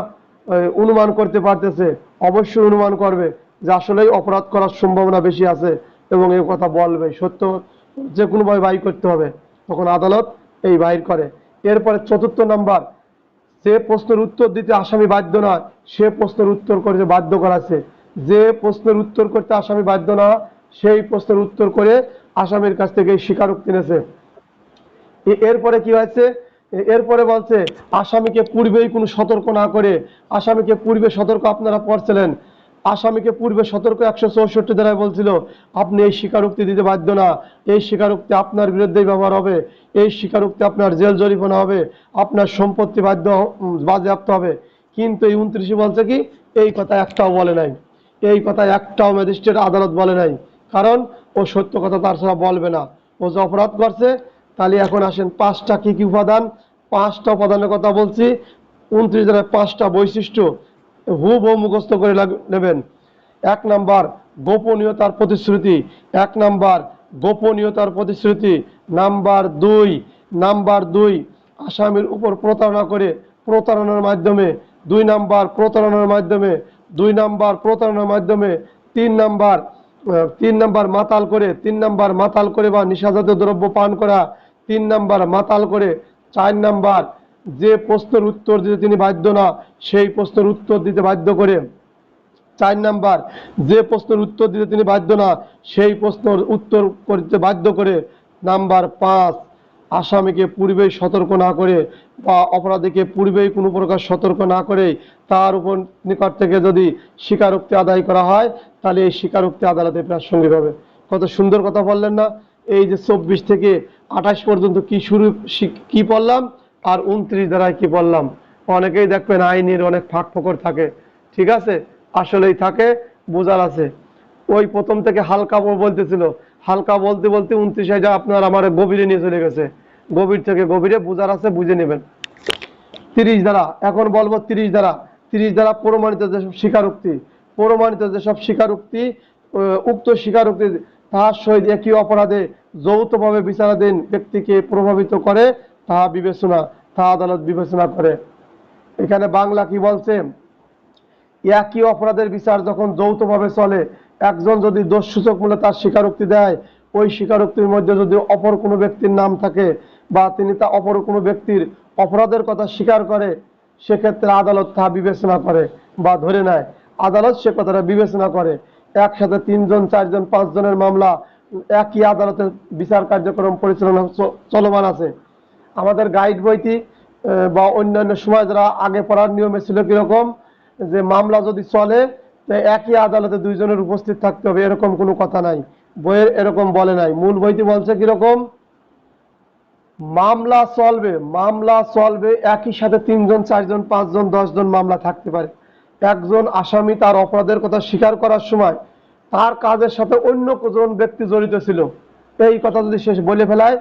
অনুমান করতে পারতেছে, অবশ্যই অনুমান করবে যে আসলেই অপরাধ করার সম্ভাবনা বেশি আছে এবং এই কথা বলবে, সত্য যে কোনোভাবে বাইর করতে হবে, তখন আদালত এই বাইর করে। এরপরে 4র্থ নাম্বার, যে প্রশ্নের উত্তর দিতে আসামি বাধ্য নয়, সে প্রশ্নের উত্তর করতে বাধ্য করাছে। যে প্রশ্নের উত্তর করতে আসামি বাধ্য না, সেই প্রশ্নের উত্তর করে আসামির কাছ থেকে স্বীকারোক্তি নিয়েছে। এরপরে কি হয়েছে, এরপরে বলছে আসামিকে পূর্বেই কোনো সতর্ক না করে, আসামিকে পূর্বে সতর্ক আপনারা পড়ছিলেন, আসামিকে পূর্বে সতর্ক 164 ধারায় বলছিল আপনি এই স্বীকারোক্তি দিতে বাধ্য না, এই স্বীকারোক্তি আপনার বিরুদ্ধেই ব্যবহার হবে, এই স্বীকারোক্তি আপনার জেল জরিমানা হবে, আপনার সম্পত্তি বাজেয়াপ্ত হবে। কিন্তু এই 29 বলছে কি, এই কথা একটাও বলে নাই, এই কথা একটাও ম্যাজিস্ট্রেট আদালত বলে নাই, কারণ ও সত্য কথা তার ছাড়া বলবে না, ও যে অপরাধ করছে। তাহলে এখন আসেন 5টা কি কি উপাদান, 5টা উপাদানের কথা বলছি। 29 ধারায় 5টা বৈশিষ্ট্য হুবহু মুখস্থ করে নেবেন। 1 নাম্বার গোপনীয়তার প্রতিশ্রুতি, 1 নাম্বার গোপনীয়তার প্রতিশ্রুতি। নাম্বার 2 আসামির উপর প্রতারণা করে, প্রতারণার মাধ্যমে। 2 নাম্বার প্রতারণার মাধ্যমে, 2 নাম্বার প্রতারণার মাধ্যমে। 3 নাম্বার মাতাল করে, 3 নাম্বার মাতাল করে বা নিশাজাতীয় দ্রব্য পান করা, 3 নাম্বার মাতাল করে। 4 নাম্বার যে প্রশ্নের উত্তর দিতে তিনি বাধ্য না, সেই প্রশ্নের উত্তর দিতে বাধ্য করে। 4 নাম্বার যে প্রশ্নের উত্তর দিতে তিনি বাধ্য না, সেই প্রশ্নের উত্তর করতে বাধ্য করে। নাম্বার 5 আসামিকে পূর্বেই সতর্ক না করে বা অপরাধীকে পূর্বেই কোনো প্রকার সতর্ক না করে তার উপর নিকট থেকে যদি স্বীকারোক্তি আদায় করা হয়, তাহলে এই স্বীকারোক্তি আদালতে প্রাসঙ্গিক হবে। কত সুন্দর কথা বললেন না? এই যে 24 থেকে 28 পর্যন্ত কি পড়লাম, আর 29 ধারায় কি পড়লাম। অনেকেই দেখবেন আইনের অনেক ফাঁকফোকর থাকে, ঠিক আছে, আসলেই থাকে, বোঝার আছে। ওই প্রথম থেকে হালকা বলতেছিল, হালকা বলতে বলতে 29 আপনার আমার গভীরে নিয়ে চলে গেছে, গভীর থেকে গভীরে বোঝার আছে, বুঝে নেবেন। 30 ধারা, এখন বলবো 30 ধারা। 30 ধারা প্রমাণিত যেসব স্বীকারোক্তি, প্রমাণিত যেসব স্বীকারোক্তি, উক্ত স্বীকারোক্তি তাহার সহিত একই অপরাধে যৌথভাবে বিচারাধীন ব্যক্তিকে প্রভাবিত করে, তা আদালত বিবেচনা করে। এখানে বাংলা কি বলছে, একই অপরাধের বিচার যখন যৌথভাবে চলে, একজন যদি দোষসূচক মূলে তার স্বীকারোক্তি দেয়, ওই স্বীকারোক্তির মধ্যে যদি অপর কোনো ব্যক্তির নাম থাকে বা তিনি তা অপর কোনো ব্যক্তির অপরাধের কথা স্বীকার করে, সেক্ষেত্রে আদালত তা বিবেচনা করে বা ধরে নেয়। আদালত সে কথাটা বিবেচনা করে। একসাথে 3 জন 4 জন 5 জনের মামলা একই আদালতে বিচার কার্যক্রম পরিচালনা চলমান আছে। আমাদের গাইড বইটি বা অন্যান্য সময় যারা আগে পড়ার নিয়মে ছিল কিরকম, যে মামলা যদি চলে একই আদালতে 2 জনের উপস্থিত থাকতে হবে, এরকম কোনো কথা নাই, বইয়ের এরকম বলে নাই। মূল বইটি বলছে কিরকম, মামলা চলবে একই সাথে 3 জন 4 জন 5 জন 10 জন মামলা থাকতে পারে। একজন আসামি তার অপরাধের কথা স্বীকার করার সময় তার কাজের সাথে অন্য কোন ব্যক্তি জড়িত ছিল, এই কথা যদি শেষ বলে ফেলায়,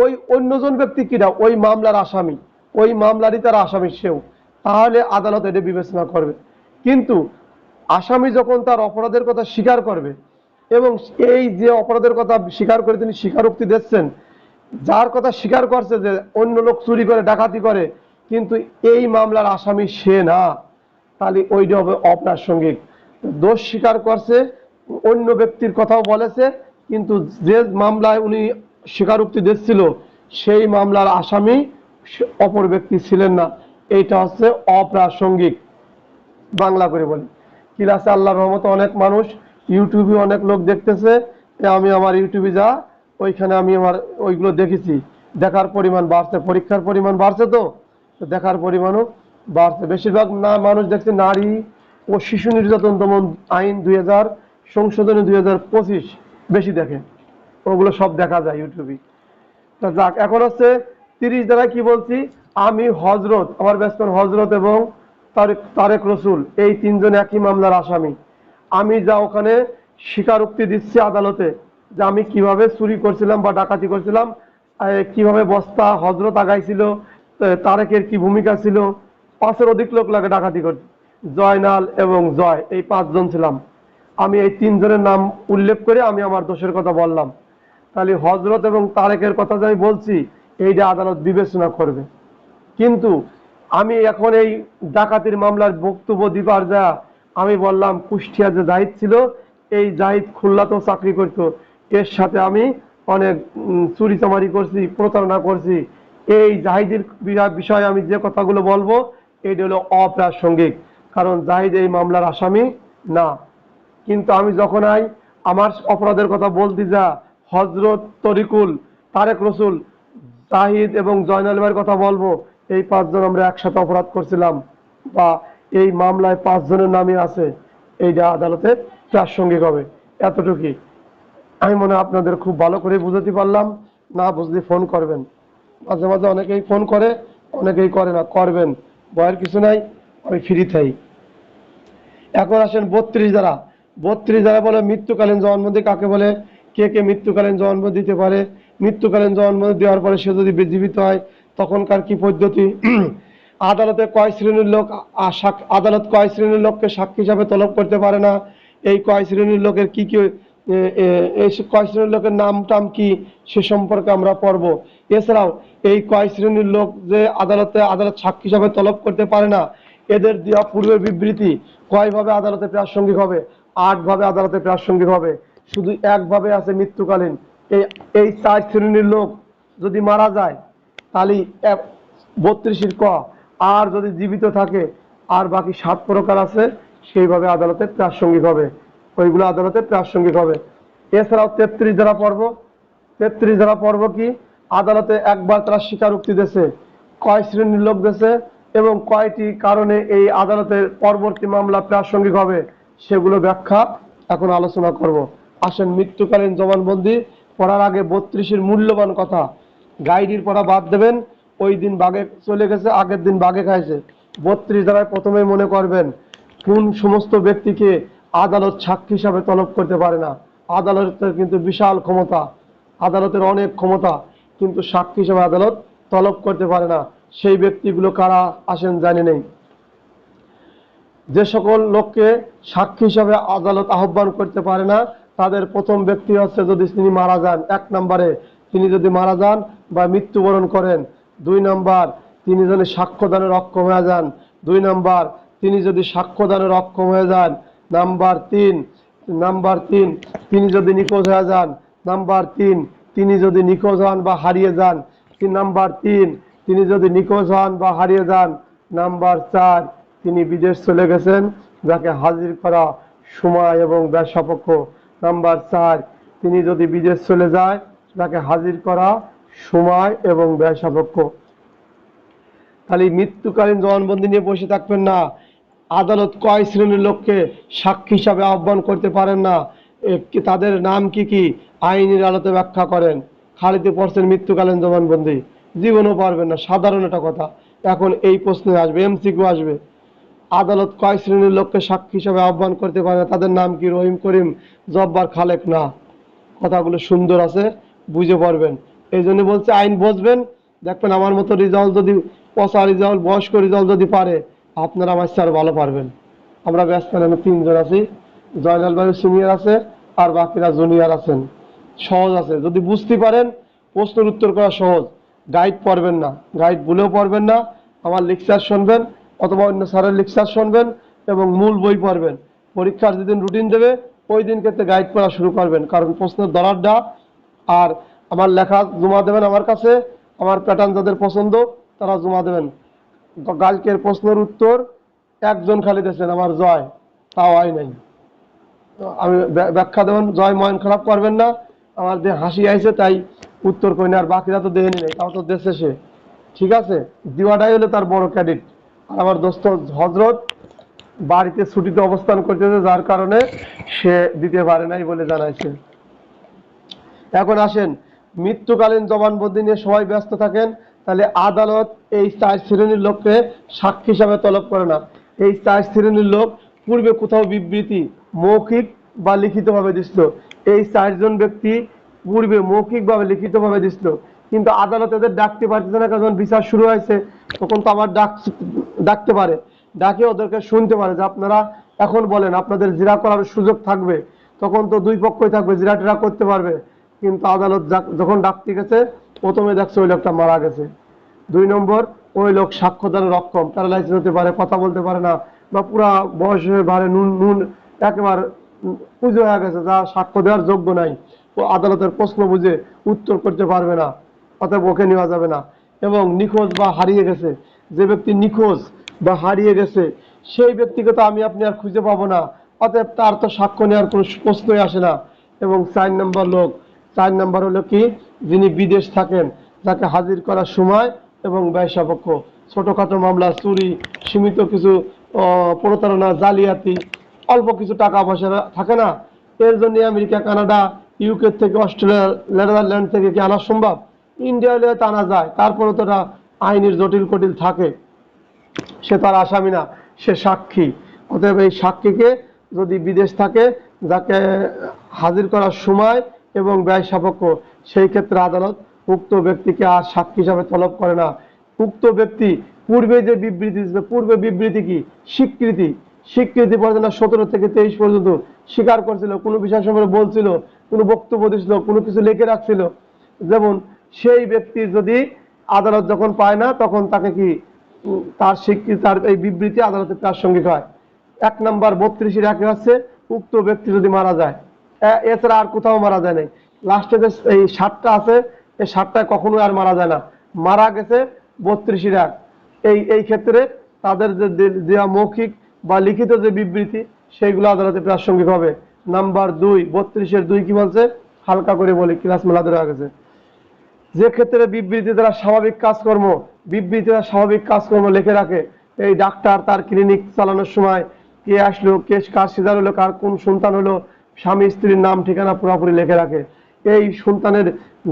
ওই অন্যজন ব্যক্তি কিনা ওই মামলার আসামি, ওই মামলারই তার আসামি সেও, তাহলে আদালত এটা বিবেচনা করবে। কিন্তু আসামি যখন তার অপরাধের কথা স্বীকার করবে এবং এই যে অপরাধের কথা স্বীকার করে তিনি স্বীকারোক্তি দিচ্ছেন, যার কথা স্বীকার করছে যে অন্য লোক চুরি করে ডাকাতি করে, কিন্তু এই মামলার আসামি সে না, তাহলে ওইটা হবে অপ্রাসঙ্গিক। দোষ স্বীকার করছে, অন্য ব্যক্তির কথাও বলেছে, কিন্তু যে মামলায় উনি স্বীকারোক্তি দিচ্ছিল সেই মামলার আসামি অপর ব্যক্তি ছিলেন না। এইটা হচ্ছে অপ্রাসঙ্গিক, বাংলা করে বলি। ক্লাসে আল্লাহর রহমতে অনেক মানুষ, ইউটিউবে অনেক লোক দেখতেছে। আমি আমার ইউটিউবে যা, ওইখানে আমি আমার ওইগুলো দেখেছি, দেখার পরিমাণ বাড়ছে, পরীক্ষার পরিমাণ বাড়ছে, তো দেখার পরিমাণও বাড়ছে। বেশিরভাগ না মানুষ দেখছে নারী ও শিশু নির্যাতন দমন আইন 2000 সংশোধনী 2025 বেশি দেখে, ওগুলো সব দেখা যায় ইউটিউবে। তা যাক, এখন হচ্ছে 30 দ্বারা কি বলছি, আমি হজরত, আমার ব্যাটসম্যান হজরত এবং তারেক রসুল, এই তিনজন একই মামলার আসামি। আমি যা ওখানে স্বীকারোক্তি দিচ্ছি আদালতে, যে আমি কিভাবে চুরি করছিলাম বা ডাকাতি করছিলাম, কিভাবে বস্তা হজরত আগাইছিল, তারেকের কি ভূমিকা ছিল, 5-এর অধিক লোক লাগে ডাকাতি করতে, জয়নাল এবং জয়, এই 5 জন ছিলাম। আমি এই 3 জনের নাম উল্লেখ করে আমি আমার দোষের কথা বললাম। তাহলে হজরত এবং তারেকের কথা যে আমি বলছি, এইটা আদালত বিবেচনা করবে। কিন্তু আমি এখন এই ডাকাতির মামলার বক্তব্য দিবার যা আমি বললাম, কুষ্টিয়া যে জাহিদ ছিল, এই জাহিদ খুলনাতেও চাকরি করত, এর সাথে আমি অনেক চুরি চামারি করছি, প্রতারণা করছি। এই জাহিদের বিষয়ে আমি যে কথাগুলো বলবো, এইটা হলো অপ্রাসঙ্গিক, কারণ জাহিদ এই মামলার আসামি না। কিন্তু আমি যখন আমার অপরাধের কথা বলতে যা, হজরত, তরিকুল, তারেক রসুল, জাহিদ এবং জয়নাল ভাইয়ের কথা বলবো, এই 5 জন আমরা একসাথে অপরাধ করছিলাম, বা এই মামলায় 5 জনের নামই আছে, এইটা আদালতে প্রাসঙ্গিক হবে। এতটুকুই। আমি মনে হয় আপনাদের খুব ভালো করে বুঝাতে পারলাম। না বুঝলে ফোন করবেন, মাঝে মাঝে অনেকেই ফোন করে, অনেকেই করে না, করবেন, ভয়ের কিছু নাই, আমি ফ্রি থাই। এখন আসেন 32 ধারা। 32 ধারা বলে মৃত্যুকালীন জবানবন্দি কাকে বলে, কে কে মৃত্যুকালীন জবানবন্দি দিতে পারে, মৃত্যুকালীন জবানবন্দি দেওয়ার পরে সে যদি জীবিত হয় তখনকার কি পদ্ধতি, আদালতে কয় শ্রেণীর লোক, আদালত কয় শ্রেণীর লোককে সাক্ষী হিসাবে তলব করতে পারে না, এই কয় শ্রেণীর লোকের কি কি, এই কয় শ্রেণীর লোকের নাম টাম কি, সে সম্পর্কে আমরা পড়ব। এছাড়াও এই কয় শ্রেণীর লোক যে আদালত সাক্ষী হিসাবে তলব করতে পারে না, এদের দেওয়া পূর্বের বিবৃতি কয়ভাবে আদালতে প্রাসঙ্গিক হবে, 8 ভাবে আদালতে প্রাসঙ্গিক হবে। শুধু একভাবে আছে মৃত্যুকালীন। এই 4 শ্রেণীর লোক যদি মারা যায় তাহলে 32 ক, আর যদি জীবিত থাকে আর বাকি 7 প্রকার আছে, সেইভাবে আদালতে প্রাসঙ্গিক হবে, ওইগুলো আদালতে প্রাসঙ্গিক হবে। এছাড়াও 33 ধারা পর্ব। 33 ধারা পর্ব কি, আদালতে একবার তারা স্বীকারোক্তি দিয়েছে, কয় শ্রেণীর লোক দিয়েছে এবং কয়টি কারণে এই আদালতের পরবর্তী মামলা প্রাসঙ্গিক হবে, সেগুলো ব্যাখ্যা এখন আলোচনা করব। আসেন, মৃত্যুকালীন জবানবন্দি পড়ার আগে 32-এর মূল্যবান কথা, গাইডির পড়া বাদ দেবেন, ওই দিন বাগে চলে গেছে, আগের দিন বাগে খাইছে। 32 ধারায় প্রথমে মনে করবেন কোন সমস্ত ব্যক্তিকে আদালত সাক্ষী হিসাবে তলব করতে পারে না। আদালতের কিন্তু বিশাল ক্ষমতা, আদালতের অনেক ক্ষমতা, কিন্তু সাক্ষী হিসাবে আদালত তলব করতে পারে না। সেই ব্যক্তিগুলো কারা আসেন জানি নেই। যে সকল লোককে সাক্ষী হিসাবে আদালত আহ্বান করতে পারে না, তাদের প্রথম ব্যক্তি হচ্ছে যদি তিনি মারা যান, 1 নম্বরে তিনি যদি মারা যান বা মৃত্যুবরণ করেন। 2 নম্বর, তিনি যদি সাক্ষ্যদানে অক্ষম হয়ে যান। 2 নম্বর, তিনি যদি সাক্ষ্যদানে অক্ষম হয়ে যান। নাম্বার 3, তিনি যদি নিখোঁজ হয়ে যান। নাম্বার 3, তিনি যদি নিখোঁজ হন বা হারিয়ে যান। নাম্বার 3, তিনি যদি নিখোঁজ হন বা হারিয়ে যান। নাম্বার 4, তিনি বিদেশ চলে গেছেন, যাকে হাজির করা সময় এবং ব্যয় সাপেক্ষ। নাম্বার 4, তিনি যদি বিদেশ চলে যায়, যাকে হাজির করা সময় এবং ব্যয় সাপেক্ষ। তাহলে মৃত্যুকালীন জবানবন্দি নিয়ে বসে থাকবেন না। আদালত কয় শ্রেণীর লোককে সাক্ষী হিসাবে আহ্বান করতে পারেন না, তাদের নাম কি কি, আইনের আলোতে ব্যাখ্যা করেন। খালিতে পড়ছেন মৃত্যুকালীন জবানবন্দি, জীবনও পারবেন না, সাধারণ একটা কথা। এখন এই প্রশ্নে আসবে, এমসিকিউ আসবে, আদালত কয় শ্রেণীর লোককে সাক্ষী হিসাবে আহ্বান করতে পারে না, তাদের নাম কি, রহিম, করিম, জব্বার, খালেক না। কথাগুলো সুন্দর আছে, বুঝে পারবেন। এই জন্য বলছে আইন বুঝবেন, দেখবেন আমার মতো রেজাল্ট যদি, পচা রেজাল্ট, বয়স্ক রেজাল্ট যদি পারে, আপনারা আমার চেয়ে আরো ভালো পারবেন। আমরা ব্যাটসম্যান, আমি 3 জন আছি, জয়নাল ভাই সিনিয়র আছে, আর বাকিরা জুনিয়র আছেন। সহজ আছে, যদি বুঝতে পারেন প্রশ্নের উত্তর করা সহজ। গাইড পড়বেন না, গাইড ভুলেও পড়বেন না, আমার লেকচার শুনবেন অথবা অন্য স্যারের লেকচার শুনবেন এবং মূল বই পড়বেন, পরীক্ষার যেদিন রুটিন দেবে ওই দিন ক্ষেত্রে গাইড করা শুরু করবেন, কারণ প্রশ্নের দরারটা আর আমার লেখা জমা দেবেন আমার কাছে। আমার প্যাটার্ন যাদের পছন্দ তারা জমা দেবেন। কালকের প্রশ্নের উত্তর একজন খালি দিয়েছেন, আমার জয়, তাও হয় নাই। আমি ব্যাখ্যা দেবেন, জয় ময়ন খারাপ করবেন না, আমার যে হাসি আইছে তাই উত্তর করি না, আর বাকিরা তো দেয়নি নাই, তাও তো দেশে সে। ঠিক আছে, দিওয়াটাই হলো তার বড় ক্রেডিট। আর আমার দোস্ত হজরত বাড়িতে ছুটিতে অবস্থান করতেছে, যার কারণে সে দিতে পারে নাই বলে জানাইছে। এখন আসেন, মৃত্যুকালীন জবানবন্দি নিয়ে সবাই ব্যস্ত থাকেন, তাহলে আদালত এই 4 শ্রেণীর লোককে সাক্ষী হিসাবে তলব করে না। এই 4 শ্রেণীর লোক পূর্বে কোথাও বিবৃতি মৌখিক বা লিখিতভাবে দিছিল। এই 4 জন ব্যক্তি পূর্বে মৌখিকভাবে লিখিতভাবে দিছিল, কিন্তু আদালত এদের ডাকতে পারতেছে না, কারণ বিচার শুরু হয়েছে। তখন তো আবার ডাকতে পারে, ডাকে ওদেরকে শুনতে পারে যে আপনারা এখন বলেন, আপনাদের জিরা করার সুযোগ থাকবে। তখন তো দুই পক্ষই থাকবে, জিরা টিরা করতে পারবে। কিন্তু আদালত যখন ডাকতে গেছে, প্রথমে দেখছে ওই লোকটা মারা গেছে। 2 নম্বর, ওই লোক সাক্ষ্য দানের অক্ষম, প্যারালাইসিস হতে পারে, কথা বলতে পারে না, বা পুরা বয়স হয়ে বাড়ে নুন নুন একেবারে পুজো হয়ে গেছে, যা সাক্ষ্য দেওয়ার যোগ্য নাই। ও আদালতের প্রশ্ন বুঝে উত্তর করতে পারবে না, অতএব ওকে নেওয়া যাবে না। এবং নিখোঁজ বা হারিয়ে গেছে, যে ব্যক্তি নিখোঁজ বা হারিয়ে গেছে সেই ব্যক্তিকে তো আমি আপনি আর খুঁজে পাবো না, অতএব তার তো সাক্ষ্য নেওয়ার কোনো প্রশ্নই আসে না। এবং 4 নম্বর লোক, 4 নম্বর হলো কি, যিনি বিদেশ থাকেন, যাকে হাজির করার সময় এবং ব্যয় সাপেক্ষ, ছোটখাটো মামলা, চুরি, সীমিত কিছু প্রতারণা, জালিয়াতি, অল্প কিছু টাকা পয়সা থাকে না, এর জন্য আমেরিকা, কানাডা, ইউকে থেকে, অস্ট্রেলিয়া, নেদারল্যান্ড থেকে কি আনা সম্ভব? ইন্ডিয়া হলে তো আনা যায়, তারপরে তো আইনের জটিল কটিল থাকে। সে তার আসামি না, সে সাক্ষী। অতএব এই সাক্ষীকে যদি বিদেশ থাকে, যাকে হাজির করার সময় এবং ব্যয় সাপেক্ষ, সেই ক্ষেত্রে আদালত উক্ত ব্যক্তিকে আর সাক্ষী হিসাবে তলব করে না। উক্ত ব্যক্তি পূর্বে যে বিবৃতি দিয়েছে, পূর্বে বিবৃতি কি স্বীকৃতি, স্বীকৃতি পর্যন্ত 17 থেকে 23 পর্যন্ত স্বীকার করছিল, কোনো বিষয় সম্পর্কে বলছিল, কোনো বক্তব্য দিছিল, কোনো কিছু লিখে রাখছিল। যেমন সেই ব্যক্তি যদি আদালত যখন পায় না, তখন তাকে কি তার স্বীকৃতি, তার এই বিবৃতি আদালতে প্রাসঙ্গিক হয়। 1 নম্বর 32-এর 1 হচ্ছে, উক্ত ব্যক্তি যদি মারা যায়, এছাড়া আর কোথাও মারা যায় নাই। লাস্টে যে এই 7টা আছে, এই 7টায় কখনোই আর মারা যায় না, মারা গেছে 32-এর 1। এই ক্ষেত্রে তাদের যে দেওয়া মৌখিক বা লিখিত যে বিবৃতি, সেইগুলো আদালতে প্রাসঙ্গিক হবে। নাম্বার 2, 32-এর 2 কি বলছে, হালকা করে বলি, ক্লাস মেলা ধরে গেছে। যে ক্ষেত্রে বিবৃতি দ্বারা স্বাভাবিক কাজকর্ম, বিবৃতি দ্বারা স্বাভাবিক কাজকর্ম লিখে রাখে, এই ডাক্তার তার ক্লিনিক চালানোর সময় কে আসলো, কে কার সিজার হলো, কার কোন সন্তান হলো, স্বামী স্ত্রীর নাম ঠিকানা পুরোপুরি লিখে রাখে। এই সন্তানের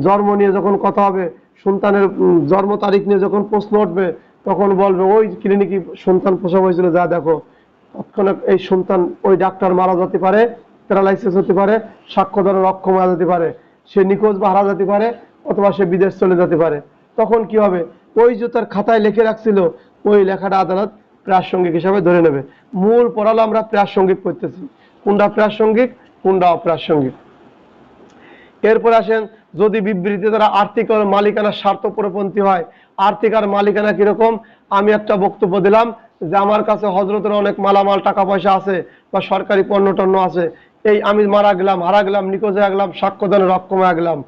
জন্ম নিয়ে যখন কথা হবে, সন্তানের জন্ম তারিখ নিয়ে যখন প্রশ্ন উঠবে, তখন বলবে ওই ক্লিনিকে সন্তান প্রসব হয়েছিল, যা দেখো। তৎক্ষণাৎ এই সন্তান, ওই ডাক্তার মারা যেতে পারে, প্যারালাইসিস হতে পারে, সাক্ষ্য দেওয়ার অক্ষম হয়ে যেতে পারে, সে নিখোঁজ বা হারা যেতে পারে, অথবা সে বিদেশ চলে যেতে পারে। তখন কি হবে, ওই যে তার খাতায় লিখে রাখছিল, ওই লেখাটা আদালত প্রাসঙ্গিক হিসাবে ধরে নেবে। মূল পড়ালো আমরা প্রাসঙ্গিক করতেছি, কোনটা প্রাসঙ্গিক কোনটা অপ্রাসঙ্গিক। এরপর আসেন, যদি বিবৃতি দ্বারা আর্থিক ও মালিকানার স্বার্থ পরিপন্থী হয়। আর্থিক আর মালিকানা কিরকম, আমি একটা বক্তব্য দিলাম যে আমার কাছে হজরতের অনেক মালামাল টাকা পয়সা আছে, বা সরকারি পণ্য টন্য আছে, এই আমি মারা গেলাম, হারা গেলাম, নিখোঁজ হয়ে গেলাম, সাক্ষ্য দানের অক্ষম হয়ে গেলাম,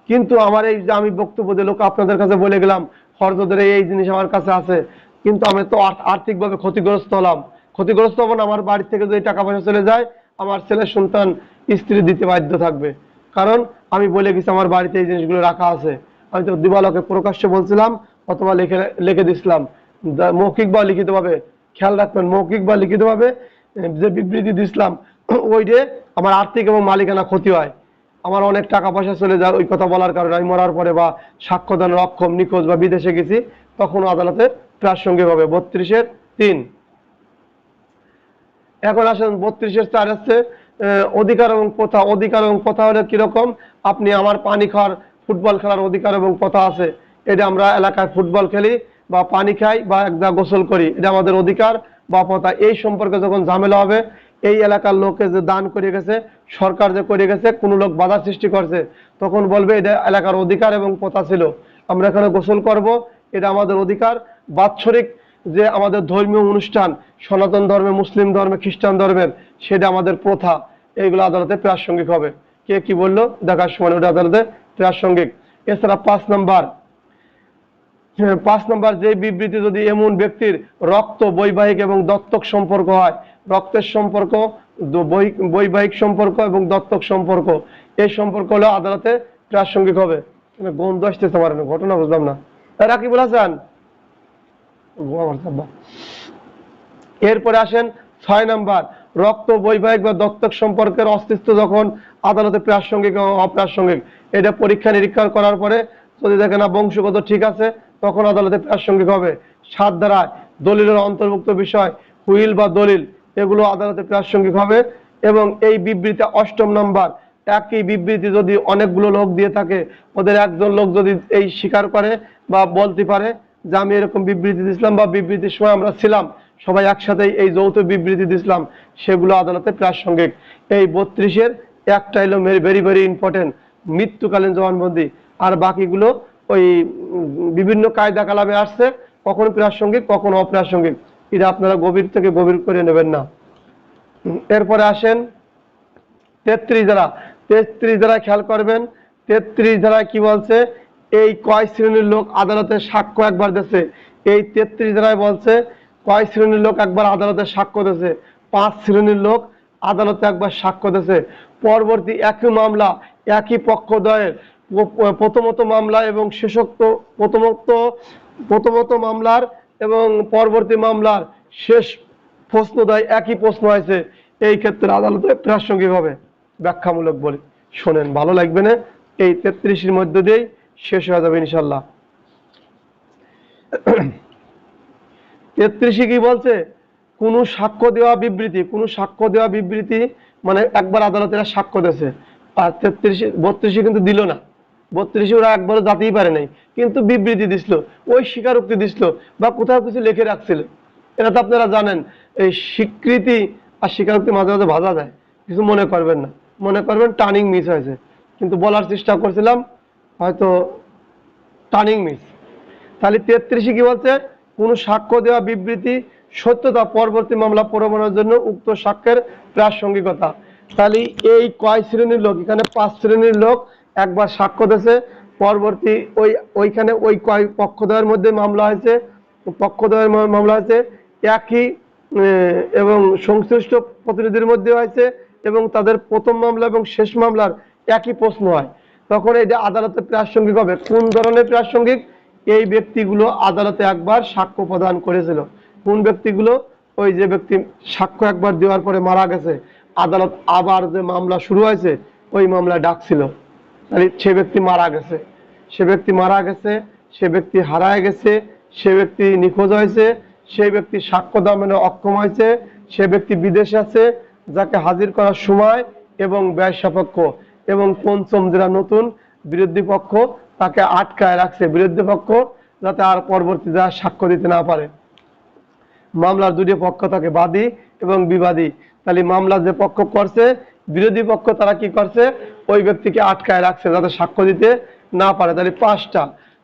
কিন্তু আমার এই যে আমি বক্তব্য দিল, আপনাদের কাছে বলে গেলাম হরজদের এই জিনিস আমার কাছে আছে, কিন্তু আমি তো আর্থিকভাবে ক্ষতিগ্রস্ত হলাম। ক্ষতিগ্রস্ত হবো না, আমার বাড়ি থেকে যদি টাকা পয়সা চলে যায়, আমার ছেলে সন্তান স্ত্রী দিতে বাধ্য থাকবে, কারণ আমি বলে গেছি আমার বাড়িতে এই জিনিসগুলো রাখা আছে। আমি তো দিবালকে প্রকাশ্যে বলছিলাম, অথবা লিখে দিছিলাম, মৌখিক বা লিখিতভাবে। খেয়াল রাখবেন, মৌখিক বা লিখিতভাবে যে বিবৃতি দিছিলাম, ওইটা আমার আর্থিক এবং মালিকানা ক্ষতি হয়, আমার অনেক টাকা পয়সা চলে যায় ওই কথা বলার কারণে, আমি মরার পরে বা সাক্ষ্য দানের অক্ষম, নিখোঁজ বা বিদেশে গেছি, তখন আদালতে প্রাসঙ্গিক হবে। 32-এর 3। এখন আসেন 32-এর 4 হচ্ছে অধিকার এবং প্রথা। অধিকার এবং প্রথা হলে কিরকম, আপনি আমার পানি খাওয়ার, ফুটবল খেলার অধিকার এবং প্রথা আছে। এটা আমরা এলাকায় ফুটবল খেলি বা পানি খাই বা একদা গোসল করি, এটা আমাদের অধিকার বা প্রথা। এই সম্পর্কে যখন ঝামেলা হবে, এই এলাকার লোকে যে দান করে গেছে, সরকার যে করে গেছে, কোনো লোক বাধা সৃষ্টি করছে, তখন বলবে এটা এলাকার অধিকার এবং প্রথা ছিল, আমরা এখানে গোসল করব, এটা আমাদের অধিকার। বাৎসরিক যে আমাদের ধর্মীয় অনুষ্ঠান, সনাতন ধর্মে, মুসলিম ধর্মে, খ্রিস্টান ধর্মের, সেটা আমাদের প্রথা, এইগুলো আদালতে প্রাসঙ্গিক হবে। কে কি বললো দেখার সময় ওটা আদালতে প্রাসঙ্গিক। এছাড়া 5 নম্বর, যে বিবৃতি যদি এমন ব্যক্তির রক্ত, বৈবাহিক এবং দত্তক সম্পর্ক হয়, রক্তের সম্পর্ক, বৈবাহিক সম্পর্ক এবং দত্তক সম্পর্ক, এই সম্পর্ক হলে আদালতে প্রাসঙ্গিক হবে। গন্ধ আসতেছে আমার, ঘটনা বুঝলাম না, এরা কি বলেছেন? এরপরে আসেন 6 নম্বর, রক্ত, বৈবাহিক বা দত্তক সম্পর্কের অস্তিত্ব যখন আদালতে প্রাসঙ্গিক ও অপ্রাসঙ্গিক, এটা পরীক্ষা নিরীক্ষা করার পরে যদি দেখে না বংশগত ঠিক আছে, তখন আদালতে প্রাসঙ্গিক হবে। 7 ধারায় দলিলের অন্তর্ভুক্ত বিষয়, হুইল বা দলিল, এগুলো আদালতে প্রাসঙ্গিক হবে। এবং এই বিবৃতি 8 নম্বর, একই বিবৃতি যদি অনেকগুলো লোক দিয়ে থাকে, ওদের একজন লোক যদি এই স্বীকার করে বা বলতে পারে যে আমি এরকম বিবৃতি দিছিলাম বা বিবৃতির সময় আমরা ছিলাম, সবাই একসাথে এই যৌথ বিবৃতি দিছিলাম, সেগুলো আদালতে প্রাসঙ্গিক। এই 32-এর একটা হলো ভেরি ভেরি ইম্পর্টেন্ট, মৃত্যুকালীন জবানবন্দি, আর বাকিগুলো ওই বিভিন্ন কায়দা কালামে আসছে, কখনো প্রাসঙ্গিক কখনো অপ্রাসঙ্গিক, এটা আপনারা গভীর থেকে গভীর করে নেবেন না। এরপরে আসেন 33 ধারা। 33 ধারায় খেয়াল করবেন, 33 ধারায় কি বলছে, এই কয় শ্রেণীর লোক আদালতে সাক্ষ্য একবার দিয়েছে। এই 33 ধারায় বলছে কয় শ্রেণীর লোক একবার আদালতে সাক্ষ্য দিয়েছে, 5 শ্রেণীর লোক আদালতে একবার সাক্ষ্য দিয়েছে। পরবর্তী একই মামলা, একই পক্ষদ্বয়ের প্রথমত মামলা এবং শেষোক্ত প্রথমত মামলার এবং পরবর্তী মামলার শেষ প্রশ্নদ্বয় একই প্রশ্ন হয়েছে, এই ক্ষেত্রে আদালতে প্রাসঙ্গিক হবে। ব্যাখ্যামূলক বলি, শোনেন, ভালো লাগবে না। এই 33-এর মধ্যে দিয়েই শেষ হয়ে যাবে ইনশাল্লাহ। 33 কি বলছে, কোনো সাক্ষ্য দেওয়া বিবৃতি মানে একবার আদালতে সাক্ষ্য দিয়েছে। আর 32 কিন্তু দিল না, 32 ওরা একবারও যাতেই পারে নাই, কিন্তু বিবৃতি দিছিল, ওই স্বীকারোক্তি দিছিল বা কোথাও কিছু লিখে রাখছিল। এটা তো আপনারা জানেন, এই স্বীকৃতি আর স্বীকারোক্তি মাঝে মাঝে ভাজা যায়, কিছু মনে করবেন না, মনে করবেন টার্নিং মিস হয়েছে, কিন্তু বলার চেষ্টা করছিলাম, হয়তো টার্নিং মিস। তাহলে 33 কি বলছে, কোন সাক্ষ্য দেওয়া বিবৃতি সত্যতা পরবর্তী মামলা প্রমাণের জন্য উক্ত সাক্ষ্যের প্রাসঙ্গিকতা। তাহলে এই কয় শ্রেণীর লোক, এখানে 5 শ্রেণীর লোক একবার সাক্ষ্য দিয়েছে, পরবর্তী ওইখানে ওই কয় পক্ষদ্বয়ের মধ্যে মামলা হয়েছে, একই এবং সংশ্লিষ্ট প্রতিনিধির মধ্যে হয়েছে, এবং তাদের প্রথম মামলা এবং শেষ মামলার একই প্রশ্ন হয়, তখন এটা আদালতে প্রাসঙ্গিক হবে। কোন ধরনের প্রাসঙ্গিক, এই ব্যক্তিগুলো আদালতে একবার সাক্ষ্য প্রদান করেছিল। কোন ব্যক্তিগুলো, ওই যে ব্যক্তি সাক্ষ্য একবার দেওয়ার পরে মারা গেছে, আদালত আবার যে মামলা শুরু হয়েছে ওই মামলা ডাকছিল, তাহলে সে ব্যক্তি মারা গেছে, সে ব্যক্তি হারায় গেছে, সে ব্যক্তি নিখোঁজ হয়েছে, সে ব্যক্তি সাক্ষ্য দানে অক্ষম হয়েছে, সে ব্যক্তি বিদেশে আছে, যাকে হাজির করার সময় এবং ব্যয় সাপেক্ষ, এবং পঞ্চম যেটা নতুন, বিরোধী পক্ষ তাকে আটকায় রাখছে, বিরোধী পক্ষ যাতে আর পরবর্তী যা সাক্ষ্য দিতে না পারে। মামলার দুটি পক্ষ থাকে, বাদী এবং বিবাদী। তাহলে মামলা যে পক্ষ করছে, বিরোধী পক্ষ, তারা কি করছে, ওই ব্যক্তিকে আটকায় রাখছে যাতে সাক্ষ্য দিতে না পারে। তাহলে 5টা,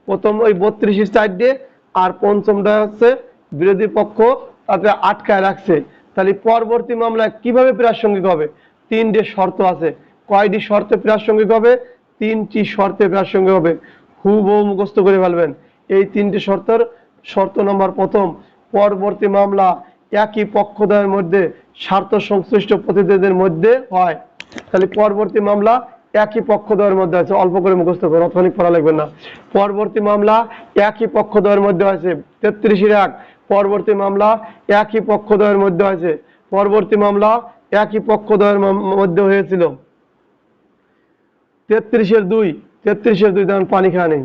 প্রথম ওই 32 সাইড, আর পঞ্চমটা হচ্ছে বিরোধী পক্ষ তাতে আটকায় রাখছে। তাহলে পরবর্তী মামলায় কিভাবে প্রাসঙ্গিক হবে, 3টে শর্ত আছে। কয়টি শর্তে প্রাসঙ্গিক হবে, 3টি শর্তে প্রাসঙ্গিক হবে, হুবহু মুখস্থ করে ফেলবেন। এই 3টে শর্ত নম্বর প্রথম, পরবর্তী মামলা একই পক্ষদ্বয়ের মধ্যে স্বার্থ সংশ্লিষ্ট প্রতিনিধিদের মধ্যে হয়। তাহলে পরবর্তী মামলা একই পক্ষদ্বয়ের মধ্যে আছে, অল্প করে মুখস্থ করুন, অতখানি পড়া লাগবে না। পরবর্তী মামলা একই পক্ষদ্বয়ের মধ্যে আছে, 33-1। পরবর্তী মামলা একই পক্ষদ্বয়ের মধ্যে আছে, পরবর্তী মামলা একই পক্ষদ্বয়ের মধ্যে হয়েছিল। 33-2, তেমন পানি খাওয়া নেই।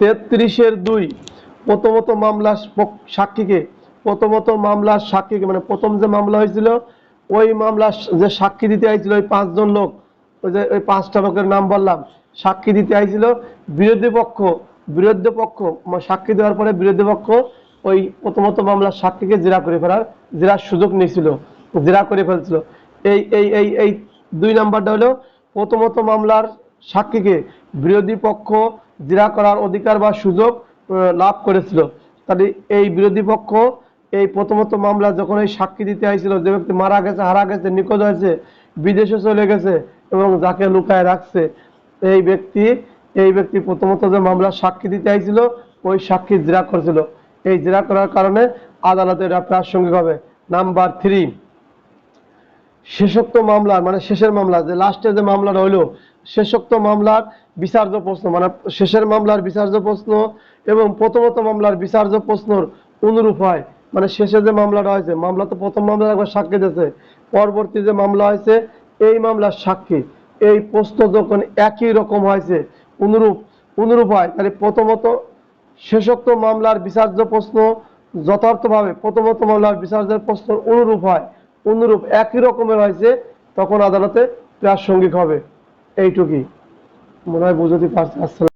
তেত্রিশের 2, প্রথমত মামলার সাক্ষীকে, মানে প্রথম যে মামলা হয়েছিল ওই মামলার যে সাক্ষী দিতে আইছিল ওই 5 জন লোক, ওই যে ওই 5টা লোকের নাম বললাম, সাক্ষী দিতে আইছিল। বিরোধী পক্ষ সাক্ষী দেওয়ার পরে বিরোধী পক্ষ ওই প্রথমত মামলার সাক্ষীকে জেরা করে ফেলার সুযোগ নিয়েছিল। জেরা করে ফেলছিল। এই 2 নাম্বারটা হলো প্রথমত মামলার সাক্ষীকে বিরোধী পক্ষ জেরা করার অধিকার বা সুযোগ লাভ করেছিল। তাহলে এই বিরোধী পক্ষ এই প্রথমত মামলা যখন এই সাক্ষী দিতে আইছিল, যে ব্যক্তি মারা গেছে, হারা গেছে, নিখোঁজ হয়েছে, বিদেশে চলে গেছে এবং যাকে লুকায় রাখছে, এই ব্যক্তি প্রথমত যে মামলার সাক্ষী দিতে আইছিল ওই সাক্ষী জেরা করেছিল। এই জেরা করার কারণে আদালতে এটা প্রাসঙ্গিক হবে। নাম্বার 3, শেষোক্ত মামলার মানে শেষের মামলা, যে লাস্টে যে মামলাটা হইলো শেষোক্ত মামলার বিচার্য প্রশ্ন, মানে শেষের মামলার বিচার্য প্রশ্ন এবং প্রথমত মামলার বিচার্য প্রশ্নর অনুরূপ হয়। মানে শেষে যে মামলাটা হয়েছে, মামলা তো প্রথম মামলার একবার সাক্ষী দিয়েছে, পরবর্তী যে মামলা হয়েছে এই মামলার সাক্ষী, এই প্রশ্ন যখন একই রকম হয়েছে, অনুরূপ হয়, তাহলে প্রথমত শেষোক্ত মামলার বিচার্য প্রশ্ন যথার্থভাবে প্রথমত মামলার বিচার্য প্রশ্ন অনুরূপ একই রকমের হয়েছে, তখন আদালতে প্রাসঙ্গিক হবে। এইটুকুই মনে হয় বুঝতে পারছি। আসসালাম।